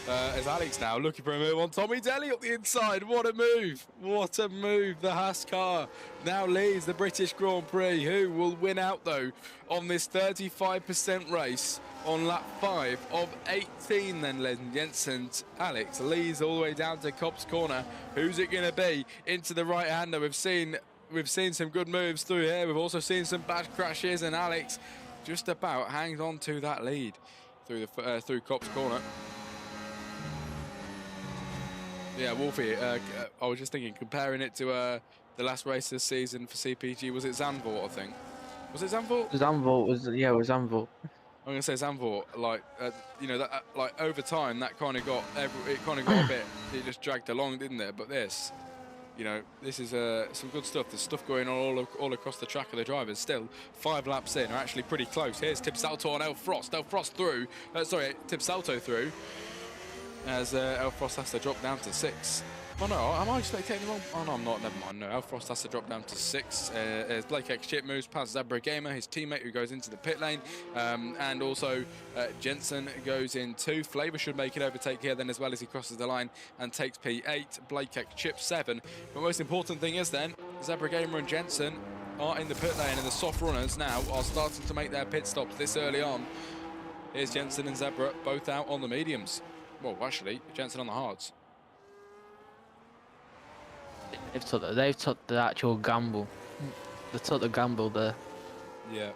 As Alex now looking for a move on Tommy Daly up the inside. What a move. What a move. The Haas car now leads the British Grand Prix. Who will win out, though, on this 35% race on lap 5 of 18 then, ladies and gents. And Alex leads all the way down to Cops Corner. Who's it going to be? Into the right-hander. We've seen some good moves through here. We've also seen some bad crashes, and Alex just about hangs on to that lead through Cops Corner. Yeah, Wolfie, I was just thinking, comparing it to the last race this season for CPG, was it Zandvoort, I think? Was it Zandvoort? Zandvoort was, yeah, it was Zandvoort. I'm gonna say Zandvoort, like, like over time, that kind of got, a bit, it just dragged along, didn't it? But this, this is some good stuff. There's stuff going on all across the track of the drivers. Still, 5 laps in, are actually pretty close. Here's Tip Salto on El Frost. El Frost through, Tip Salto through. As El Frost has to drop down to 6. Oh no, am I spectating wrong? Oh no, I'm not, never mind. No, El Frost has to drop down to 6. As Blake X Chip moves past Zebra Gamer, his teammate who goes into the pit lane. And also Jensen goes in 2. Flavor should make an overtake here then as well as he crosses the line and takes P8. Blake X Chip 7. But most important thing is then, Zebra Gamer and Jensen are in the pit lane, and the soft runners now are starting to make their pit stops this early on. Here's Jensen and Zebra, both out on the mediums. Well, actually, Jensen on the hards. They've took the actual gamble. They took the gamble there. Yeah.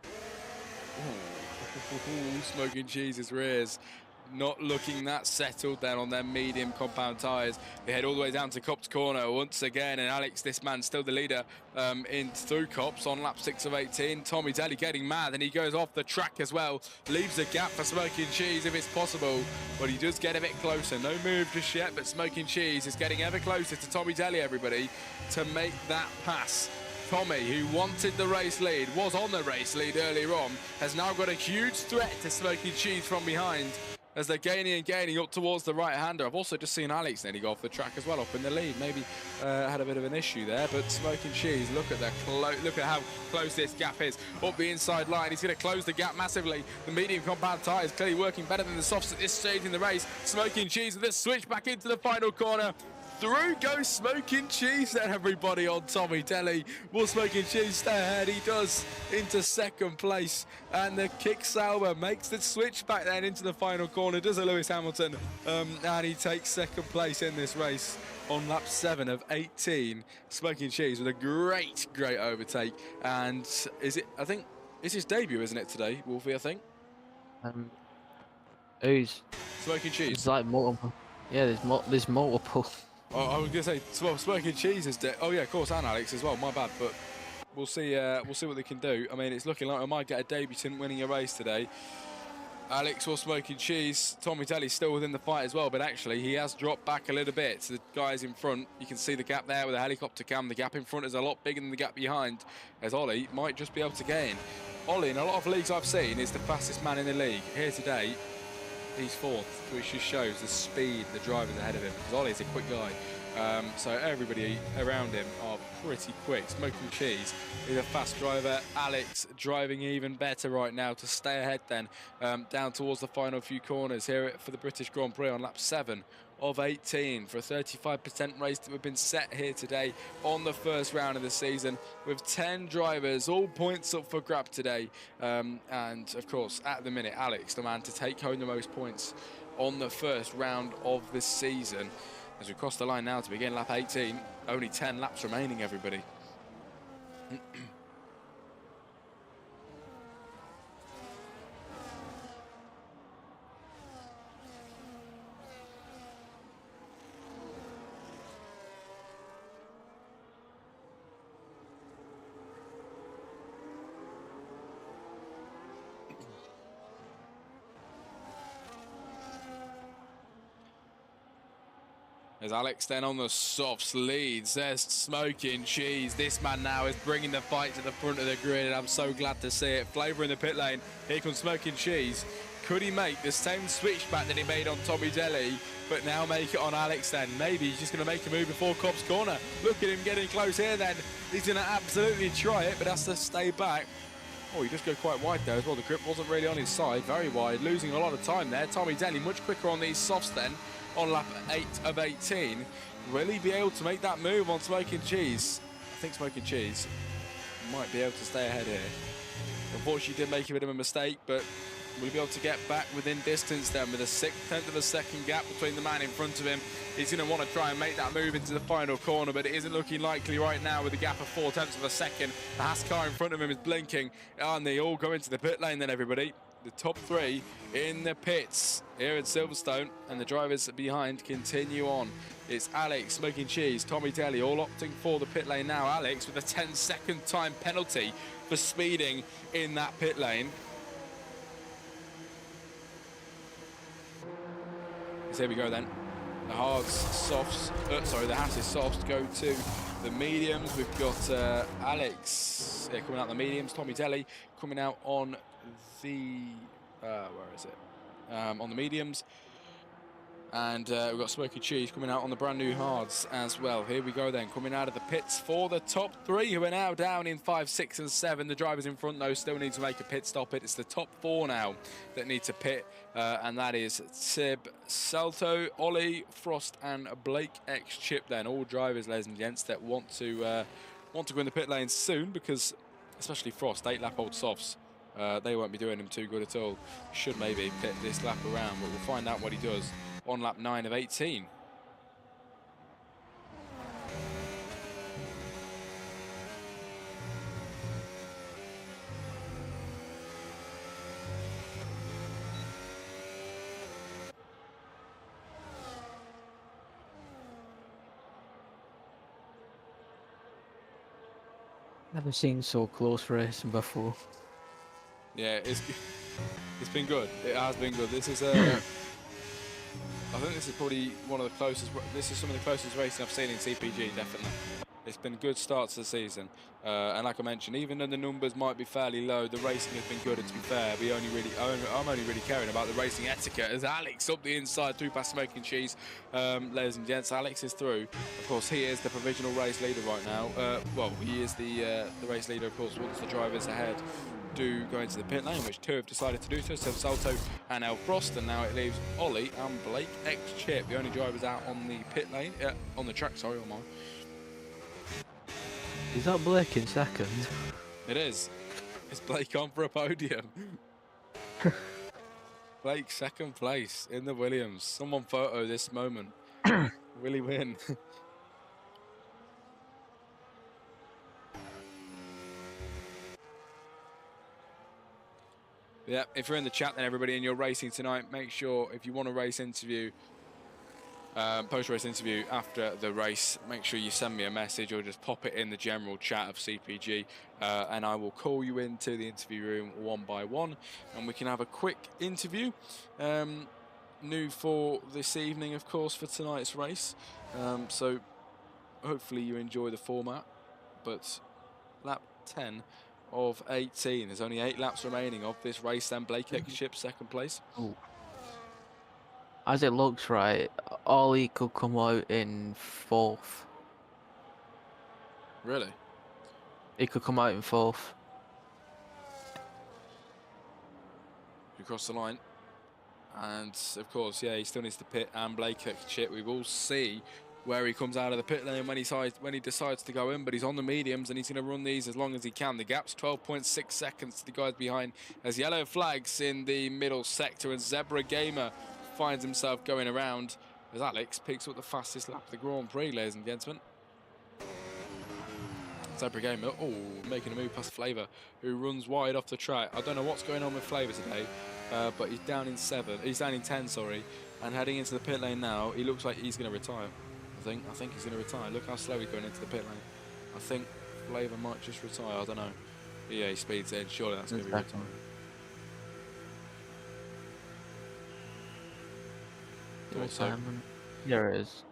Ooh. Smoking Cheese's rears not looking that settled then on their medium compound tyres. They head all the way down to Cop's corner once again, and Alex, this man, still the leader in through Cop's on lap 6 of 18. Tommy Daly getting mad, and he goes off the track as well. Leaves a gap for Smoking Cheese if it's possible, but he does get a bit closer. No move just yet, but Smoking Cheese is getting ever closer to Tommy Daly, everybody, to make that pass. Tommy, who wanted the race lead, was on the race lead earlier on, has now got a huge threat to Smoking Cheese from behind as they're gaining and gaining up towards the right-hander. I've also just seen Alex nearly go off the track as well, up in the lead. Maybe had a bit of an issue there, but Smoking Cheese, look at how close this gap is up the inside line. He's going to close the gap massively. The medium compound tyre is clearly working better than the softs at this stage in the race. Smoking Cheese with this switch back into the final corner. Through goes Smoking Cheese then, everybody, on Tommy Daly. Will Smoking Cheese stay ahead? He does, into second place. And the kick Sauber makes the switch back then into the final corner. Does a Lewis Hamilton. And he takes second place in this race on lap 7 of 18. Smoking Cheese with a great overtake. And I think, it's his debut, isn't it, today, Wolfie, I think? Who's? Smoking Cheese. It's like multiple. Yeah, there's multiple. Oh, I was going to say, well, Smoking Cheese is dead. Oh, yeah, of course, and Alex as well. My bad, but we'll see what they can do. I mean, it's looking like I might get a debutant winning a race today. Alex or Smoking Cheese. Tommy Daly's still within the fight as well, but actually he has dropped back a little bit. So the guys in front, you can see the gap there with the helicopter cam. The gap in front is a lot bigger than the gap behind, as Ollie might just be able to gain. Ollie, in a lot of leagues I've seen, is the fastest man in the league. Here today, he's fourth, which just shows the speed the drivers ahead of him, because Ollie's a quick guy. So everybody around him are pretty quick. Smoking Cheese is a fast driver. Alex driving even better right now to stay ahead then, down towards the final few corners here for the British Grand Prix on lap 7 of 18 for a 35% race that we've been set here today on the first round of the season, with 10 drivers, all points up for grab today. And of course, at the minute, Alex, the man to take home the most points on the first round of the season. As we cross the line now to begin lap 18, only 10 laps remaining, everybody. As Alex then on the softs leads, there's Smoking Cheese. This man now is bringing the fight to the front of the grid, and I'm so glad to see it. Flavour in the pit lane. Here comes Smoking Cheese. Could he make the same switchback that he made on Tommy Daly, but now make it on Alex then? Maybe he's just going to make a move before Cop's corner. Look at him getting close here then. He's going to absolutely try it, but has to stay back. Oh, he does go quite wide there as well. The grip wasn't really on his side. Very wide, losing a lot of time there. Tommy Daly much quicker on these softs then on lap 8 of 18. Will he be able to make that move on Smoking Cheese? I think Smoking Cheese might be able to stay ahead here. Unfortunately, did make a bit of a mistake, but will he be able to get back within distance then with a 1/6 of a second gap between the man in front of him? He's going to want to try and make that move into the final corner, but it isn't looking likely right now with a gap of 0.4 of a second. The Haas car in front of him is blinking, and they all go into the pit lane then, everybody. The top 3 in the pits here at Silverstone, and the drivers behind continue on. It's Alex, Smoking Cheese, Tommy Daly, all opting for the pit lane now. Alex with a 10-second time penalty for speeding in that pit lane. So here we go then. The hards, softs, the Haas's softs go to the mediums. We've got Alex coming out the mediums, Tommy Daly coming out on the, where is it? On the mediums. And we've got Smoky Cheese coming out on the brand new hards as well. Here we go then, coming out of the pits for the top 3, who are now down in 5, 6 and 7. The drivers in front though still need to make a pit stop. It's the top 4 now that need to pit, and that is Sib, Salto, Ollie, Frost and Blake X Chip then. All drivers, ladies and gents, that want to go in the pit lanes soon, because especially Frost, 8 lap old softs. They won't be doing him too good at all. Should maybe pit this lap around, but we'll find out what he does on lap 9 of 18. Never seen so close racing before. Yeah, it's been good. It has been good. This is I think this is probably one of the closest. This is some of the closest racing I've seen in CPG, definitely. It's been good starts to the season, and like I mentioned, even though the numbers might be fairly low, the racing has been good. And to be fair, I'm only really caring about the racing etiquette. As Alex up the inside through past Smoking Cheese, ladies and gents, Alex is through. Of course, he is the provisional race leader right now. Well, he is the race leader, of course, once the drivers ahead do go into the pit lane, which 2 have decided to do so. So Salto and El Frost, and now it leaves Ollie and Blake X Chip, the only drivers out on the pit lane, on the track. Sorry, on mine. Is that Blake in second? It is. It's Blake on for a podium. Blake second place in the Williams. Someone photo this moment. Will he win? Yeah, if you're in the chat then, everybody, and you're racing tonight, make sure if you want a race interview, post-race interview after the race, make sure you send me a message or just pop it in the general chat of CPG, and I will call you into the interview room one by one, and we can have a quick interview. New for this evening, of course, for tonight's race. So hopefully you enjoy the format, but lap 10 of 18. There's only 8 laps remaining of this race, then Blake X Chip second place. Oh. As it looks, right, Ollie could come out in 4th. Really? He could come out in 4th. Across the line. And of course, yeah, he still needs to pit, and Blake X Chip. We will see where he comes out of the pit lane when he decides to go in, but he's on the mediums and he's going to run these as long as he can. The gap's 12.6 seconds to the guys behind, as yellow flags in the middle sector, and Zebra Gamer finds himself going around as Alex picks up the fastest lap of the Grand Prix, ladies and gentlemen. Zebra Gamer, making a move past Flavor, who runs wide off the track. I don't know what's going on with Flavor today, but he's down in 7. He's down in 10, sorry, and heading into the pit lane now. He looks like he's going to retire. I think he's going to retire. Look how slow he's going into the pit lane. I think Flavor might just retire. I don't know. But yeah, he speeds in. Surely that's going to be retired. Retirement. Here it is.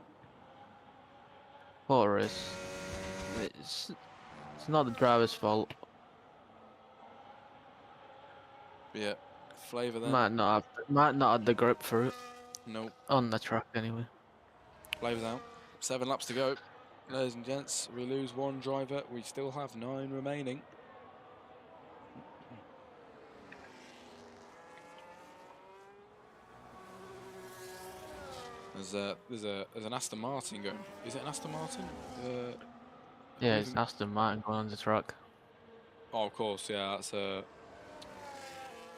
Forest. It's not the driver's fault. Yeah, Flavor then. Might not have the grip for it. No. On the track anyway. Flavor's out. 7 laps to go. Ladies and gents, we lose 1 driver. We still have 9 remaining. There's an Aston Martin going. Is it an Aston Martin? Yeah, it's Aston Martin going on the track. Oh, of course, yeah, that's a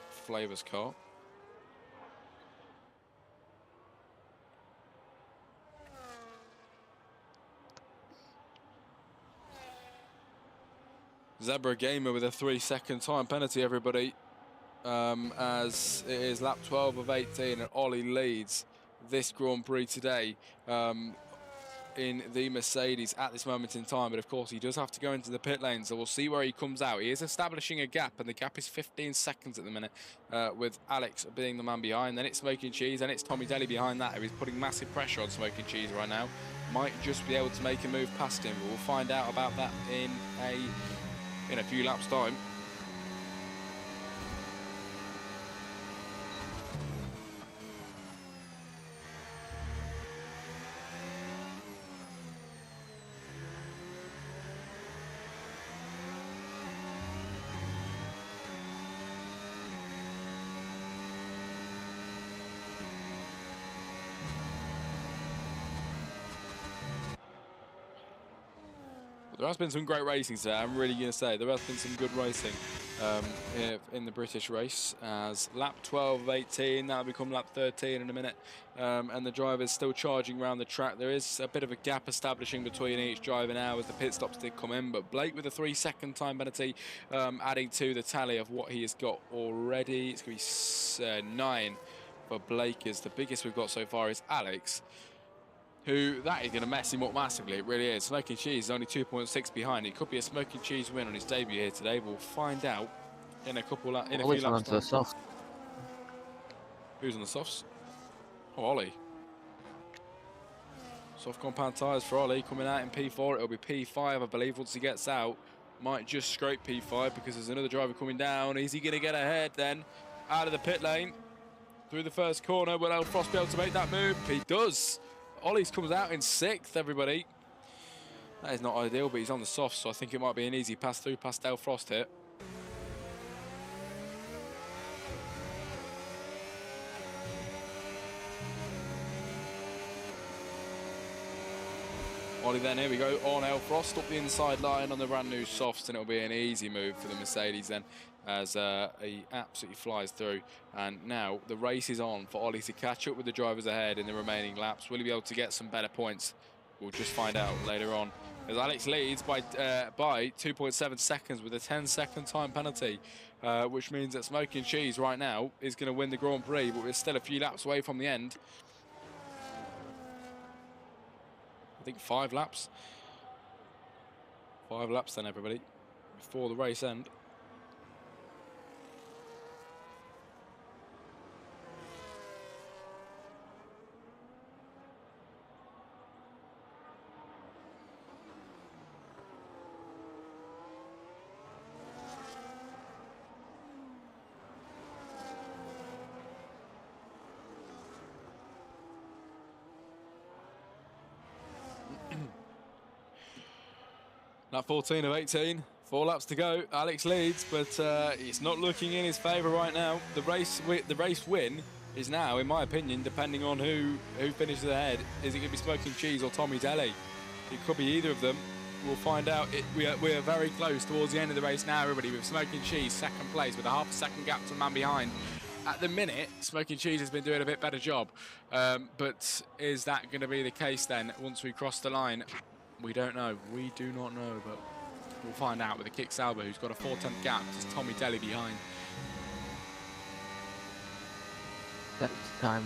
Flavor's car. Zebra Gamer with a 3-second time penalty, everybody, as it is lap 12 of 18, and Ollie leads this Grand Prix today in the Mercedes at this moment in time. But of course, he does have to go into the pit lane, so we'll see where he comes out. He is establishing a gap, and the gap is 15 seconds at the minute, with Alex being the man behind. Then it's Smoking Cheese, and it's Tommy Daly behind that, who is putting massive pressure on Smoking Cheese right now. Might just be able to make a move past him, but we'll find out about that in a few laps' time. There has been some great racing today, I'm really going to say. There has been some good racing in the British race. As lap 12 of 18, that'll become lap 13 in a minute. And the driver's still charging around the track. There is a bit of a gap establishing between each driver now as the pit stops did come in. But Blake with a 3-second time penalty, adding to the tally of what he has got already. It's going to be 9 for Blake. Is the biggest we've got so far is Alex, who that is going to mess him up massively. It really is. Smoking Cheese is only 2.6 behind. It could be a Smoking Cheese win on his debut here today. We'll find out in a few laps time. Soft. Who's on the softs? Oh, Ollie. Soft compound tyres for Ollie coming out in P4. It'll be P5, I believe, once he gets out. Might just scrape P5 because there's another driver coming down. Is he going to get ahead then? Out of the pit lane. Through the first corner. Will Elfrost be able to make that move? He does. Ollie's comes out in 6th, everybody. That is not ideal, but he's on the soft, so I think it might be an easy pass through past Elfrost here. Ollie then, here we go, on Elfrost, up the inside line on the brand new softs, and it'll be an easy move for the Mercedes then, as he absolutely flies through. And now the race is on for Ollie to catch up with the drivers ahead in the remaining laps. Will he be able to get some better points? We'll just find out later on. As Alex leads by 2.7 seconds with a 10-second time penalty, which means that Smoking Cheese right now is going to win the Grand Prix, but we're still a few laps away from the end. I think 5 laps. 5 laps then, everybody, before the race end. Lap 14 of 18, 4 laps to go. Alex leads, but it's not looking in his favour right now. The race win is now, in my opinion, depending on who finishes ahead. Is it going to be Smoking Cheese or Tommy Daly? It could be either of them. We'll find out. We are very close towards the end of the race now, everybody, with Smoking Cheese second place with a half a second gap to the man behind. At the minute, Smoking Cheese has been doing a bit better job. But is that going to be the case then once we cross the line? We don't know. We do not know, but we'll find out with the Kick Sauber, who's got a 4/10 gap. Just Tommy Daly behind. That times.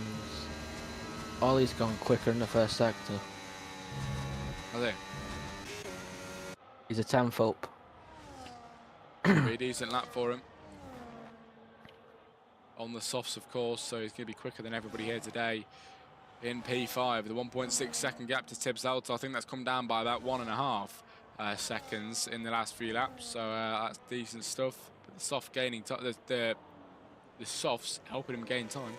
Ollie's going quicker in the first sector. Are they? He's a 10th up. Be a decent lap for him. On the softs, of course, so he's going to be quicker than everybody here today. In P5, the 1.6 second gap to Tibbs Alto. I think that's come down by about 1.5 seconds in the last few laps, so that's decent stuff. But the soft gaining time, the softs helping him gain time.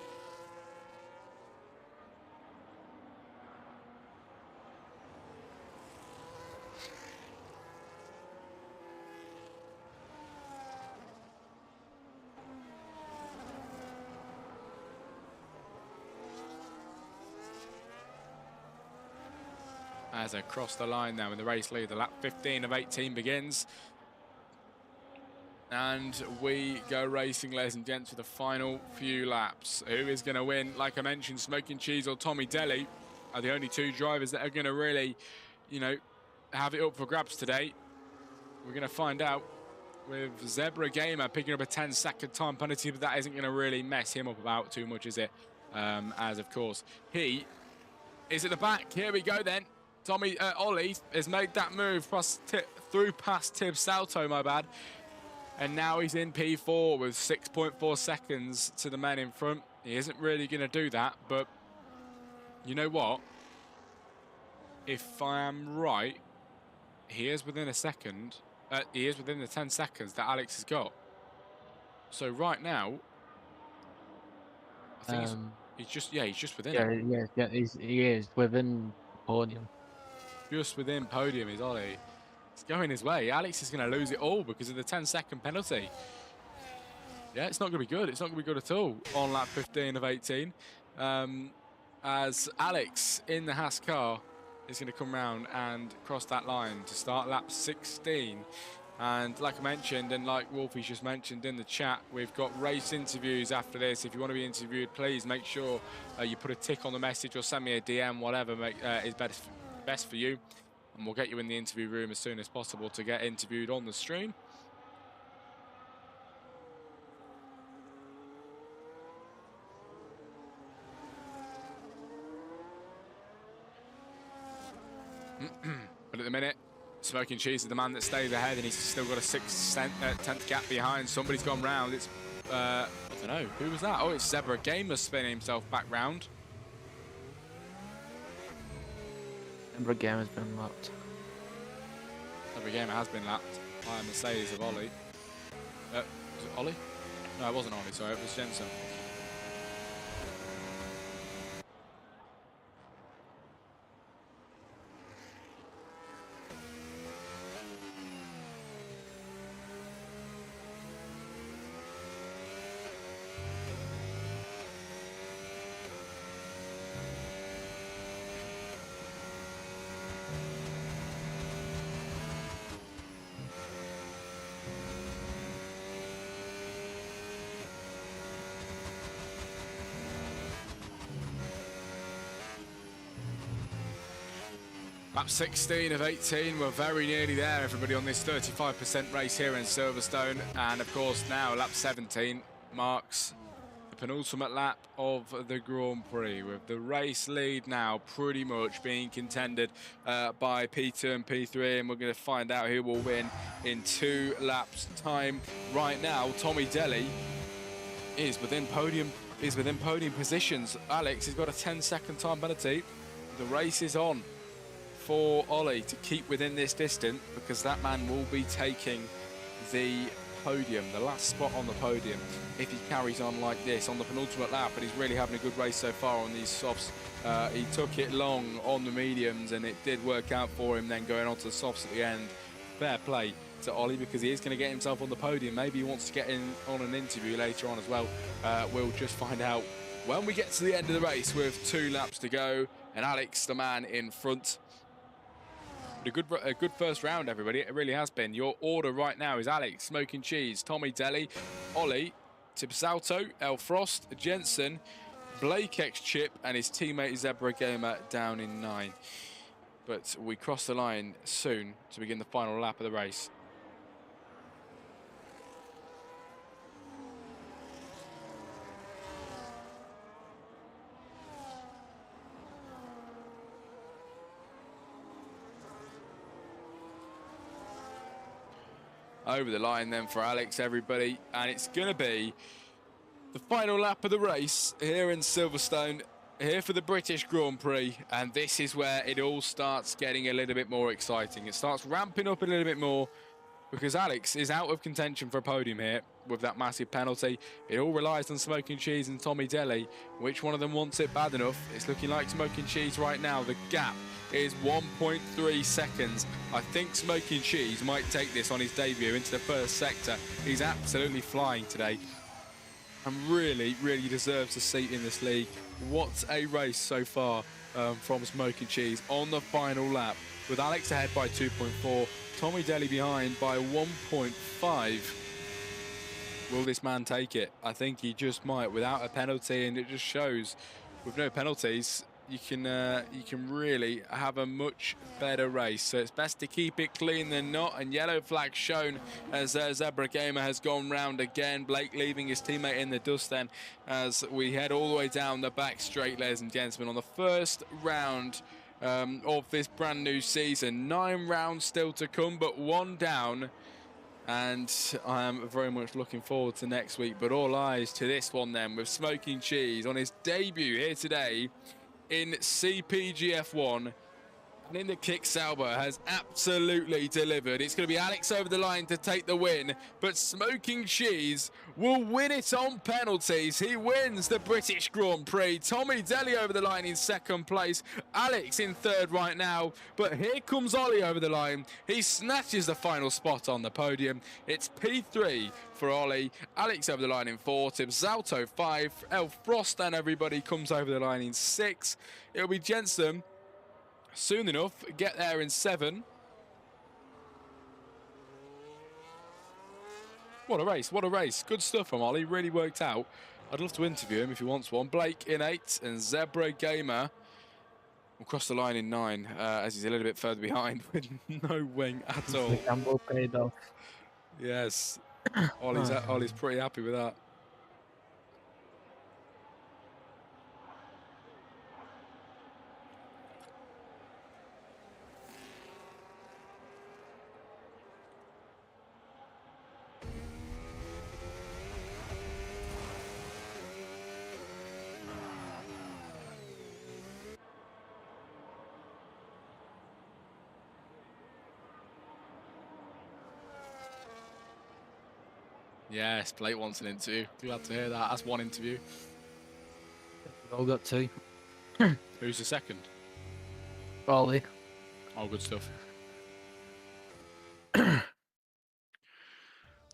As I cross the line now in the race lead, the lap 15 of 18 begins. And we go racing, ladies and gents, for the final few laps. Who is going to win? Like I mentioned, Smoking Cheese or Tommy Daly are the only 2 drivers that are going to really, you know, have it up for grabs today. We're going to find out with Zebra Gamer picking up a 10-second time penalty, but that isn't going to really mess him up about too much, is it? As, of course, he is at the back. Here we go then. Ollie has made that move through past Tibbs Salto, my bad. And now he's in P4 with 6.4 seconds to the man in front. He isn't really going to do that, but you know what? If I am right, he is within a second. He is within the 10 seconds that Alex has got. So right now, I think he's just within it. Yeah, he is within podium. Just within podium is Ollie. It's going his way. Alex is going to lose it all because of the 10-second penalty. Yeah, it's not going to be good. It's not going to be good at all on lap 15 of 18. As Alex in the Haas car is going to come round and cross that line to start lap 16. And like I mentioned, and like Wolfie's just mentioned in the chat, we've got race interviews after this. If you want to be interviewed, please make sure you put a tick on the message or send me a DM, whatever is best for you. And we'll get you in the interview room as soon as possible to get interviewed on the stream. But at the minute, Smoking Cheese is the man that stays ahead, and he's still got a 6/10 gap behind. Somebody's gone round. It's, I don't know, who was that? Oh, it's Zebra Gamer spinning himself back round. Zebra Gamer's been lapped. Zebra Gamer has been lapped by Mercedes of Ollie. Was it Ollie? No, it wasn't Ollie, sorry, it was Jensen. Lap 16 of 18, we're very nearly there, everybody, on this 35% race here in Silverstone. And of course now lap 17 marks the penultimate lap of the Grand Prix, with the race lead now pretty much being contended by P2 and P3, and we're going to find out who will win in 2 laps time. Right now, Tommy Delhi is within podium positions. Alex has got a 10-second time penalty. The race is on for Ollie to keep within this distance, because that man will be taking the podium, the last spot on the podium, if he carries on like this on the penultimate lap. And he's really having a good race so far on these softs. He took it long on the mediums and it did work out for him, then going on to the softs at the end. Fair play to Ollie, because he is going to get himself on the podium. Maybe he wants to get in on an interview later on as well. We'll just find out when we get to the end of the race with 2 laps to go, and Alex, the man in front. A good first round, everybody. It really has been. Your order right now is Alex, Smoking Cheese, Tommy Delhi, Ollie, Tibsalto, El Frost, Jensen, Blake X Chip, and his teammate Zebra Gamer down in 9. But we cross the line soon to begin the final lap of the race. Over the line then for Alex, everybody, and it's going to be the final lap of the race here in Silverstone, here for the British Grand Prix, and this is where it all starts getting a little bit more exciting. It starts ramping up a little bit more, because Alex is out of contention for a podium here with that massive penalty. It all relies on Smoking Cheese and Tommy Delhi. Which one of them wants it bad enough? It's looking like Smoking Cheese right now. The gap is 1.3 seconds. I think Smoking Cheese might take this on his debut into the first sector. He's absolutely flying today and really deserves a seat in this league. What a race so far from Smoking Cheese on the final lap, with Alex ahead by 2.4, Tommy Delhi behind by 1.5. Will this man take it? I think he just might, without a penalty, and it just shows with no penalties you can really have a much better race. So it's best to keep it clean than not, and yellow flag shown as Zebra Gamer has gone round again. Blake leaving his teammate in the dust then, as we head all the way down the back straight, ladies and gentlemen, on the first round of this brand new season. 9 rounds still to come, but 1 down, and I am very much looking forward to next week. But all eyes to this one then, with Smoking Cheese on his debut here today in CPG F1, and in the kick Sauber has absolutely delivered. It's going to be Alex over the line to take the win, but Smoking Cheese will win it on penalties. He wins the British Grand Prix. Tommy Delhi over the line in second place. Alex in third right now, but here comes Ollie over the line. He snatches the final spot on the podium. It's P3 for Ollie. Alex over the line in 4. Tibsalto 5. El Frost and everybody comes over the line in 6. It'll be Jensen, soon enough. Get there in 7. What a race, what a race. Good stuff from Ollie, really worked out. I'd love to interview him if he wants one. Blake in 8 and Zebra Gamer will cross the line in 9 as he's a little bit further behind with no wing at all. The gamble paid off. Yes, Ollie's pretty happy with that. Yes, Blake wants an interview. Glad to hear that. That's one interview. We've all got 2. Who's the second? Ollie. Oh, good stuff.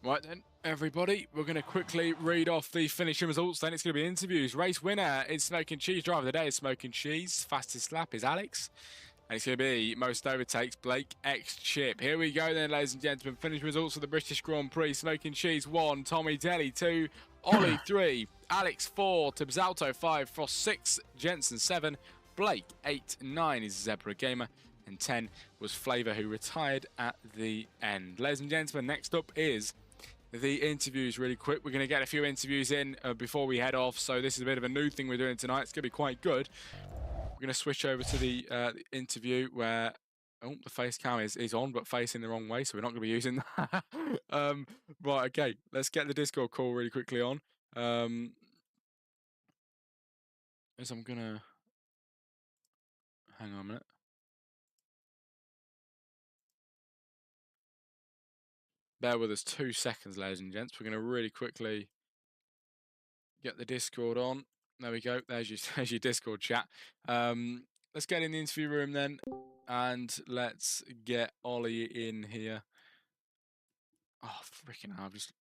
Right then, everybody, we're going to quickly read off the finishing results. Then it's going to be interviews. Race winner is Smoking Cheese. Driver of the day is Smoking Cheese. Fastest lap is Alex. And it's going to be most overtakes, Blake X Chip. Here we go then, ladies and gentlemen. Finishing results of the British Grand Prix. Smoking Cheese 1, Tommy Telly 2, Ollie 3, Alex 4, Tabsalto 5, Frost 6, Jensen 7, Blake 8, 9 is Zebra Gamer, and 10 was Flavor, who retired at the end. Ladies and gentlemen, next up is the interviews really quick. We're going to get a few interviews in before we head off, so this is a bit of a new thing we're doing tonight. It's going to be quite good. We're going to switch over to the interview where the face cam is on, but facing the wrong way, so we're not going to be using that. Right, okay, let's get the Discord call really quickly on. As I'm going to... Hang on a minute. Bear with us 2 seconds, ladies and gents. We're going to really quickly get the Discord on. There we go. There's your Discord chat. Let's get in the interview room then, and let's get Ollie in here. Oh, freaking hell, I've just...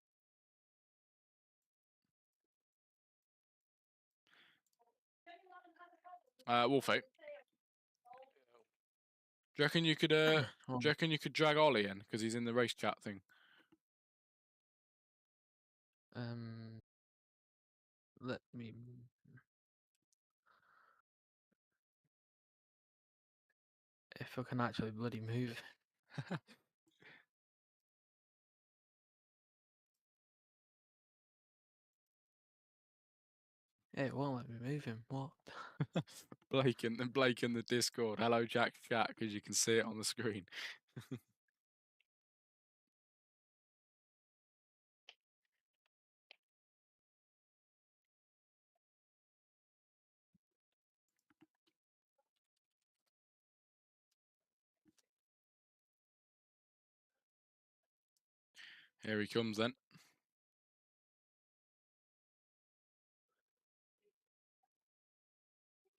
Wolfie. Do you reckon you could, do you reckon you could drag Ollie in? Because he's in the race chat thing. Let me... If I can actually bloody move. It won't let me move him. What? Blake in the Discord. Hello, Jack chat, because you can see it on the screen. Here he comes then.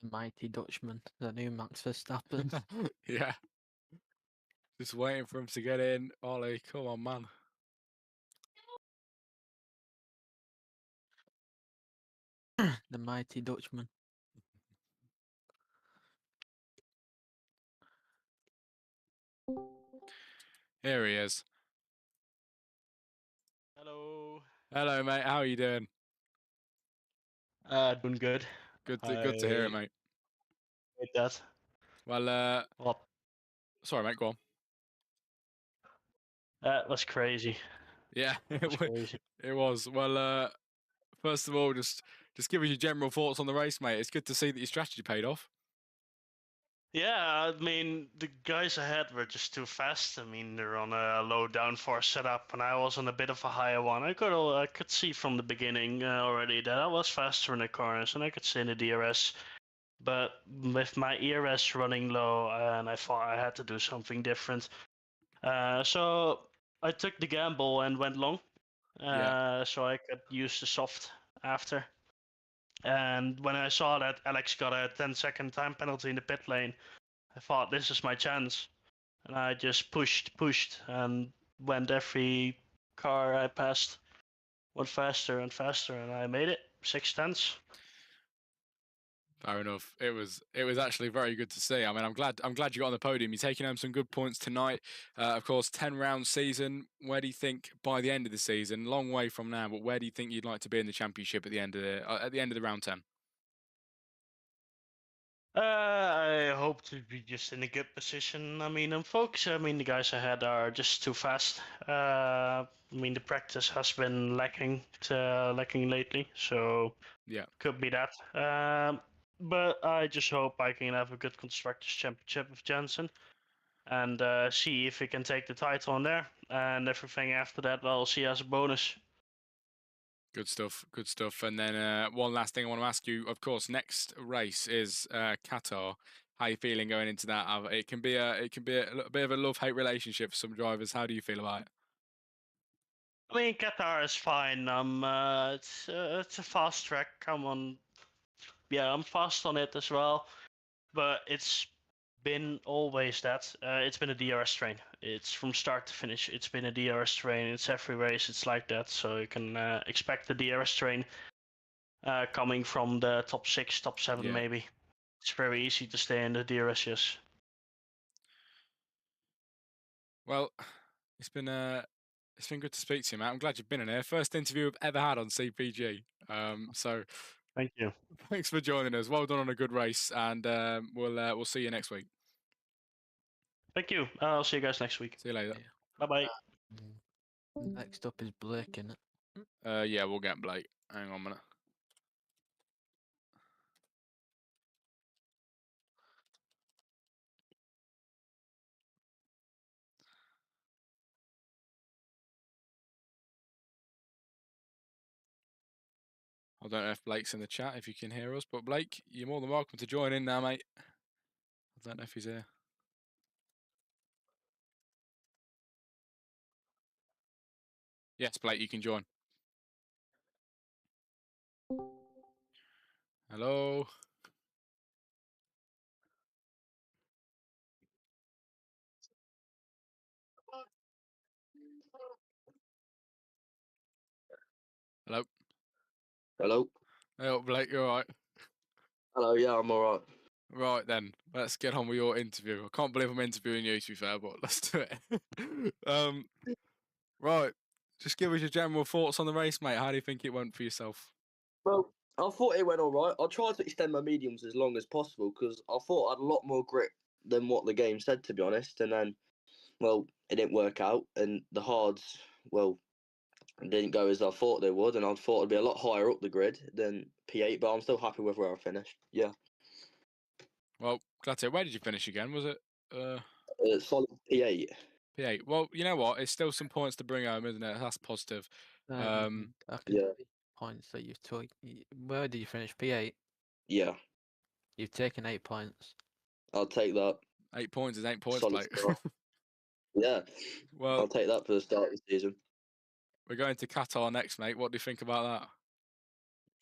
The mighty Dutchman, the new Max Verstappen. Yeah. Just waiting for him to get in. Ollie, come on, man. The mighty Dutchman. Here he is. Hello. Hello, mate. How are you doing? Doing good. Good to hear it, mate. Hate that. Well, What? sorry, mate. Go on. That was crazy. Yeah, That was crazy. it was. Well, first of all, just give us your general thoughts on the race, mate. It's good to see that your strategy paid off. Yeah, I mean, the guys ahead were just too fast. I mean, they're on a low downforce setup, and I was on a bit of a higher one. I could see from the beginning already that I was faster in the corners, and I could see in the DRS. But with my ERS running low, and I thought I had to do something different. So I took the gamble and went long. So I could use the soft after. And when I saw that Alex got a 10-second time penalty in the pit lane, I thought this is my chance. And I just pushed, and went every car I passed went faster and faster, and I made it 6 tenths. Fair enough. It was actually very good to see. I mean, I'm glad you got on the podium. You're taking home some good points tonight. Of course, 10-round season. Where do you think by the end of the season? Long way from now, but where do you think you'd like to be in the championship at the end of the round 10? I hope to be just in a good position. I mean, the guys ahead are just too fast. I mean, the practice has been lacking lately, so Yeah. could be that. But I just hope I can have a good constructors championship with Jensen and see if we can take the title on there. And everything after that, I'll see as a bonus. Good stuff. Good stuff. And then one last thing I want to ask you. Of course, next race is Qatar. How are you feeling going into that? It can be a little bit of a love-hate relationship for some drivers. How do you feel about it? I mean, Qatar is fine. It's a fast track. I'm fast on it as well. But it's been always that. It's been a DRS train. It's from start to finish. It's been a DRS train. It's every race. It's like that. So you can expect the DRS train coming from the top 6, top 7 Yeah. maybe. It's very easy to stay in the DRS, yes. Well, it's been good to speak to you, Matt. I'm glad you've been in here. First interview I've ever had on CPG. So Thank you. thanks for joining us. Well done on a good race, and we'll see you next week. Thank you. I'll see you guys next week. See you later. Bye bye. Next up is Blake, innit? Yeah, we'll get Blake. Hang on a minute. I don't know if Blake's in the chat, if you can hear us, but Blake, you're more than welcome to join in now, mate. I don't know if he's here. Yes, Blake, you can join. Hello. Hello. Hello. Hey, Blake, you all right? Hello. Yeah, I'm all right. Right then, let's get on with your interview. I can't believe I'm interviewing you, to be fair, but let's do it. Right, just give us your general thoughts on the race, mate. How do you think it went for yourself? Well, I thought it went all right. I tried to extend my mediums as long as possible because I thought I had a lot more grip than what the game said, to be honest. And then, well, it didn't work out, and the hards, well, didn't go as I thought they would, and I thought it'd be a lot higher up the grid than P8. But I'm still happy with where I finished. Yeah. Well, glad to hear. Where did you finish again? Was it Solid P8. P8? Well, you know what? It's still some points to bring home, isn't it? That's positive. I can Yeah. see points that you've took. Where did you finish? P8. Yeah. You've taken 8 points. I'll take that. 8 points is 8 points, Solid Blake. start. Yeah. Well, I'll take that for the start of the season. we're going to Qatar next, mate. What do you think about that?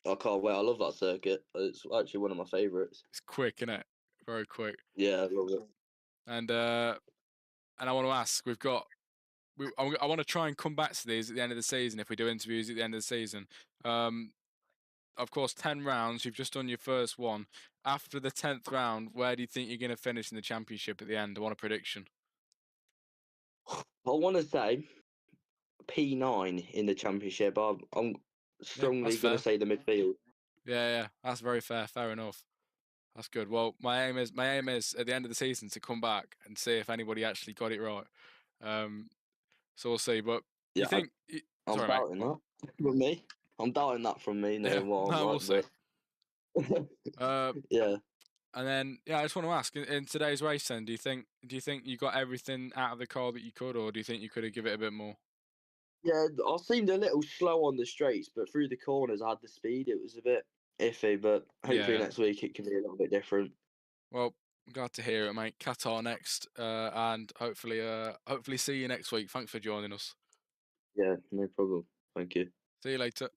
I can't wait. I love that circuit. It's actually one of my favourites. It's quick, isn't it? Very quick. Yeah, I love it. And I want to ask, I want to try and come back to these at the end of the season if we do interviews at the end of the season. Of course, 10 rounds. You've just done your first one. After the 10th round, where do you think you're going to finish in the championship at the end? I want a prediction. I want to say P9 in the championship. I'm strongly going fair. to say the midfield. Yeah, that's very fair. Fair enough. That's good. Well, my aim is at the end of the season to come back and see if anybody actually got it right. So we'll see. But Yeah, you think? I'm Sorry, doubting mate. that from me. I'm doubting that from me, knowing what I'm no, we'll like. see. Yeah. And then, I just want to ask, in today's race, then, do you think you got everything out of the car that you could, or do you think you could have given it a bit more? Yeah, I seemed a little slow on the straights, but through the corners I had the speed. It was a bit iffy, but hopefully next week it can be a little bit different. Well, I'm glad to hear it, mate. Qatar next, and hopefully see you next week. Thanks for joining us. Yeah, no problem. Thank you. See you later.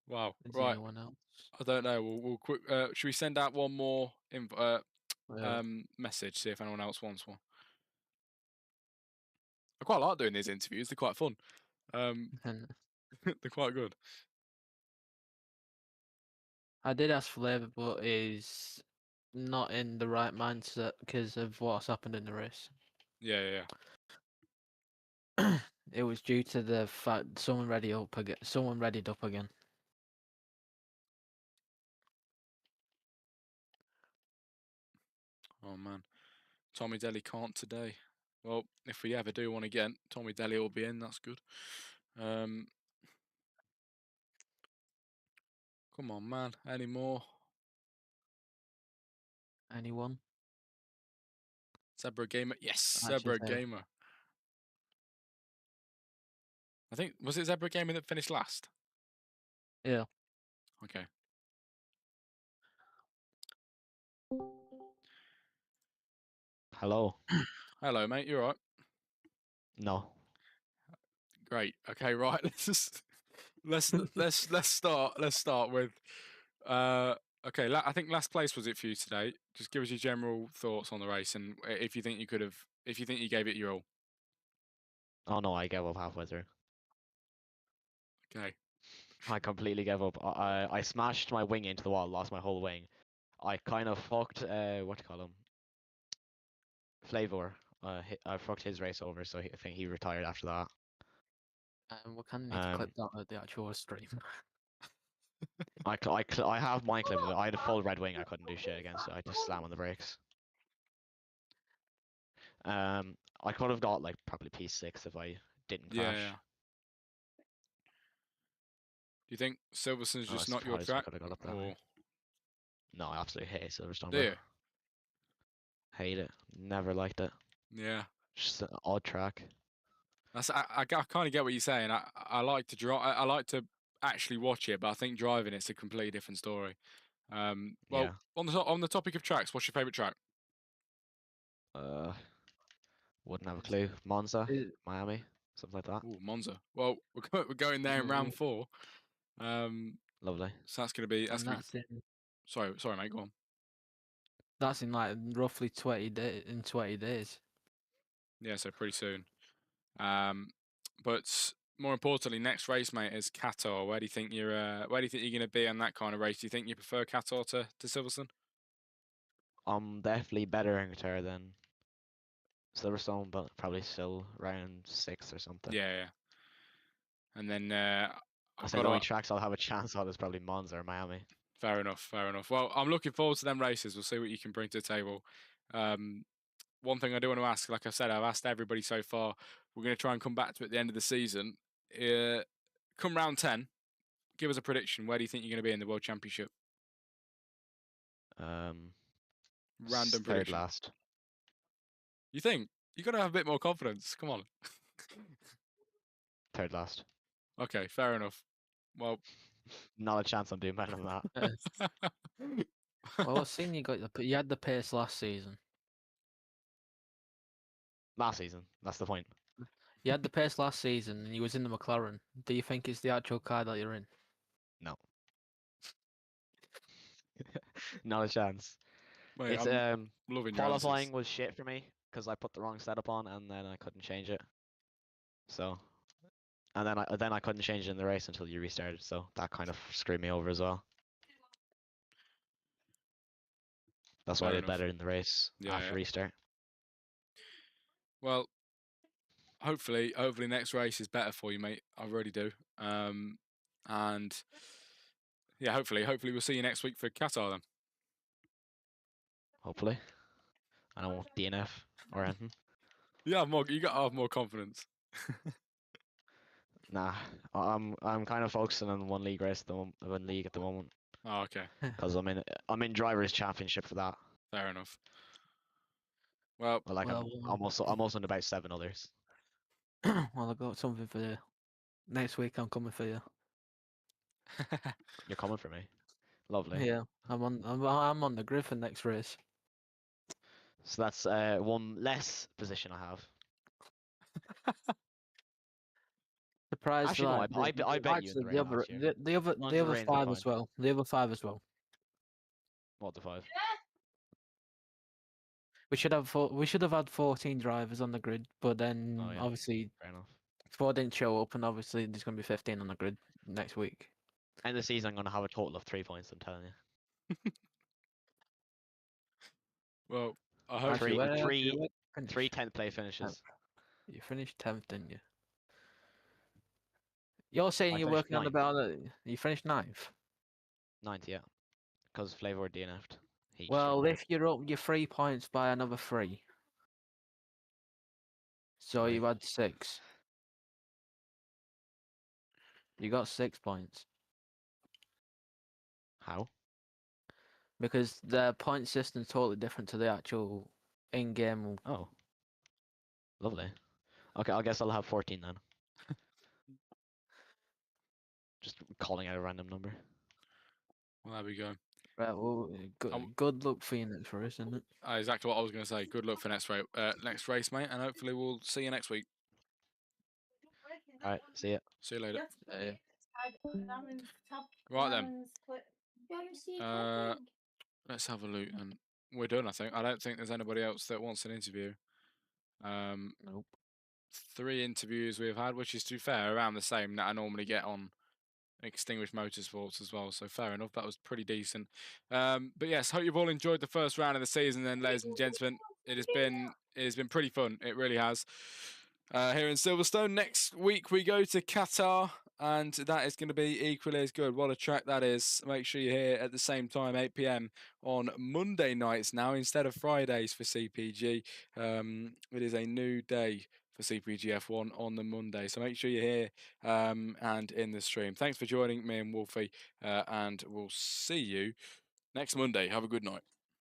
Wow. Is Right. anyone else? I don't know. We'll quick. Should we send out one more Yeah. message? See if anyone else wants one. I quite like doing these interviews. They're quite fun. They're quite good. I did ask Flavor, but he's not in the right mindset because of what's happened in the race. Yeah, yeah. It was due to the fact someone readied up again. Oh man, Tommy Daly can't today. Well, if we ever do one again, Tommy Daly will be in. That's good. Come on, man. Any more? Anyone? Zebra Gamer. Yes, Actually, Zebra Gamer. I think, was it Zebra Gamer that finished last? yeah. Okay. Hello. Hello, mate. You all right? No. Great. Okay, right. Let's start with okay, I think last place was it for you today. Just give us your general thoughts on the race and if you think you could have, if you think you gave it your all. Oh no, I gave up halfway through. Okay. I completely gave up. I smashed my wing into the wall, lost my whole wing. I kind of fucked what do you call him? Flavor. I fucked his race over, so I think he retired after that. We kind of need to clip that at the actual stream. I have my clip of it. I had a full red wing. I couldn't do shit against it. I just slam on the brakes. I could have got like probably P6 if I didn't Yeah, crash. yeah. Do you think Silverstone's I was just not your surprised I track? could have got up that Or high. No, I absolutely hate Silverstone, do bro. you? Hate it. Never liked it. Yeah. Just an odd track. I kind of get what you're saying. I like to draw. I like to actually watch it, but I think driving it's a completely different story. Well, Yeah. on the topic of tracks, what's your favorite track? Wouldn't have a clue. Monza, Is- Miami, something like that. Ooh, Monza. Well, we're going there in round 4. Lovely. So that's gonna be and that's in sorry, mate. Go on. that's in like roughly 20 days. Yeah, so pretty soon. But more importantly, next race, mate, is Qatar. Where do you think you're gonna be on that kind of race? Do you think you prefer Qatar to Silverstone? I'm definitely better in guitar than Silverstone, but probably still round 6 or something. Yeah, yeah. And then I I've say got the only to. tracks I'll have a chance on is probably Monza or Miami. Fair enough, fair enough. Well, I'm looking forward to them races. We'll see what you can bring to the table. One thing I do want to ask, like I said, I've asked everybody so far. We're going to try and come back to it at the end of the season. Come round 10, give us a prediction. Where do you think you're going to be in the World Championship? Random Third prediction. last. You think? You got to have a bit more confidence. Come on. Third last. Okay, fair enough. Well, Not a chance I'm doing better than that. Well, I've seen you had the pace last season. Last season. That's the point. You had the pace last season, and you was in the McLaren. Do you think it's the actual car that you're in? No. Not a chance. mate, It's I'm loving your qualifying answers. was shit for me because I put the wrong setup on and then I couldn't change it. So, and then I couldn't change it in the race until you restarted. So that kind of screwed me over as well. That's why I Fair did enough. better in the race Yeah, after yeah. restart. Well, hopefully next race is better for you, mate. I really do. And yeah, hopefully we'll see you next week for Qatar then. Hopefully, I don't want DNF or anything. You got to have more confidence. Nah, I'm kind of focusing on one league race, one league at the moment, Oh, okay. because I'm in drivers' championship for that. Fair enough. Well, Well, like Well, I'm also in about 7 others. well, I got something for you. Next week, I'm coming for you. You're coming for me. Lovely. Yeah, I'm on the grid for next race. So that's one less position I have. Surprised Actually, no, like I bet you in actually the rain last year. As long as the the other rains are 5 as fine. well. The other 5 as well. What, the 5? We should have had 14 drivers on the grid, but then Oh yeah, obviously fair enough. 4 didn't show up, and obviously there's going to be 15 on the grid next week. End of the season, I'm gonna have a total of 3 points. I'm telling you. Well, I hope Three, you. Actually, where three, you three 10th place finishes. You finished 10th, didn't you? You're saying I you're finished working on the 9th. ballot. You finished 9th. 9th, yeah. Because Flavor DNF'd. Heat Well, stream. if you're up your 3 points by another 3, so Right. you had 6. You got 6 points How? because the point system's totally different to the actual in-game. Oh. Lovely. Okay, I guess I'll have 14 then. Just calling out a random number. Well, there we go. Right, well, good luck for you next race, isn't it? Exactly what I was going to say. Good luck for next race, mate, and hopefully we'll see you next week. Alright, see ya. See you later. Yeah. Right then. Let's have a look, and we're done. I think. I don't think there's anybody else that wants an interview. Nope. 3 interviews we've had, which is, to be fair, around the same that I normally get on Extinguished Motorsports as well. So fair enough. That was pretty decent. But yes, hope you've all enjoyed the first round of the season. Then, ladies and gentlemen, it has been pretty fun. It really has. Here in Silverstone. Next week we go to Qatar, and that is going to be equally as good. What a track that is. Make sure you're here at the same time, 8 p.m. on Monday nights now instead of Fridays for CPG. It is a new day for CPG F1 on the Monday. So make sure you're here and in the stream. Thanks for joining me and Wolfie, and we'll see you next Monday. Have a good night.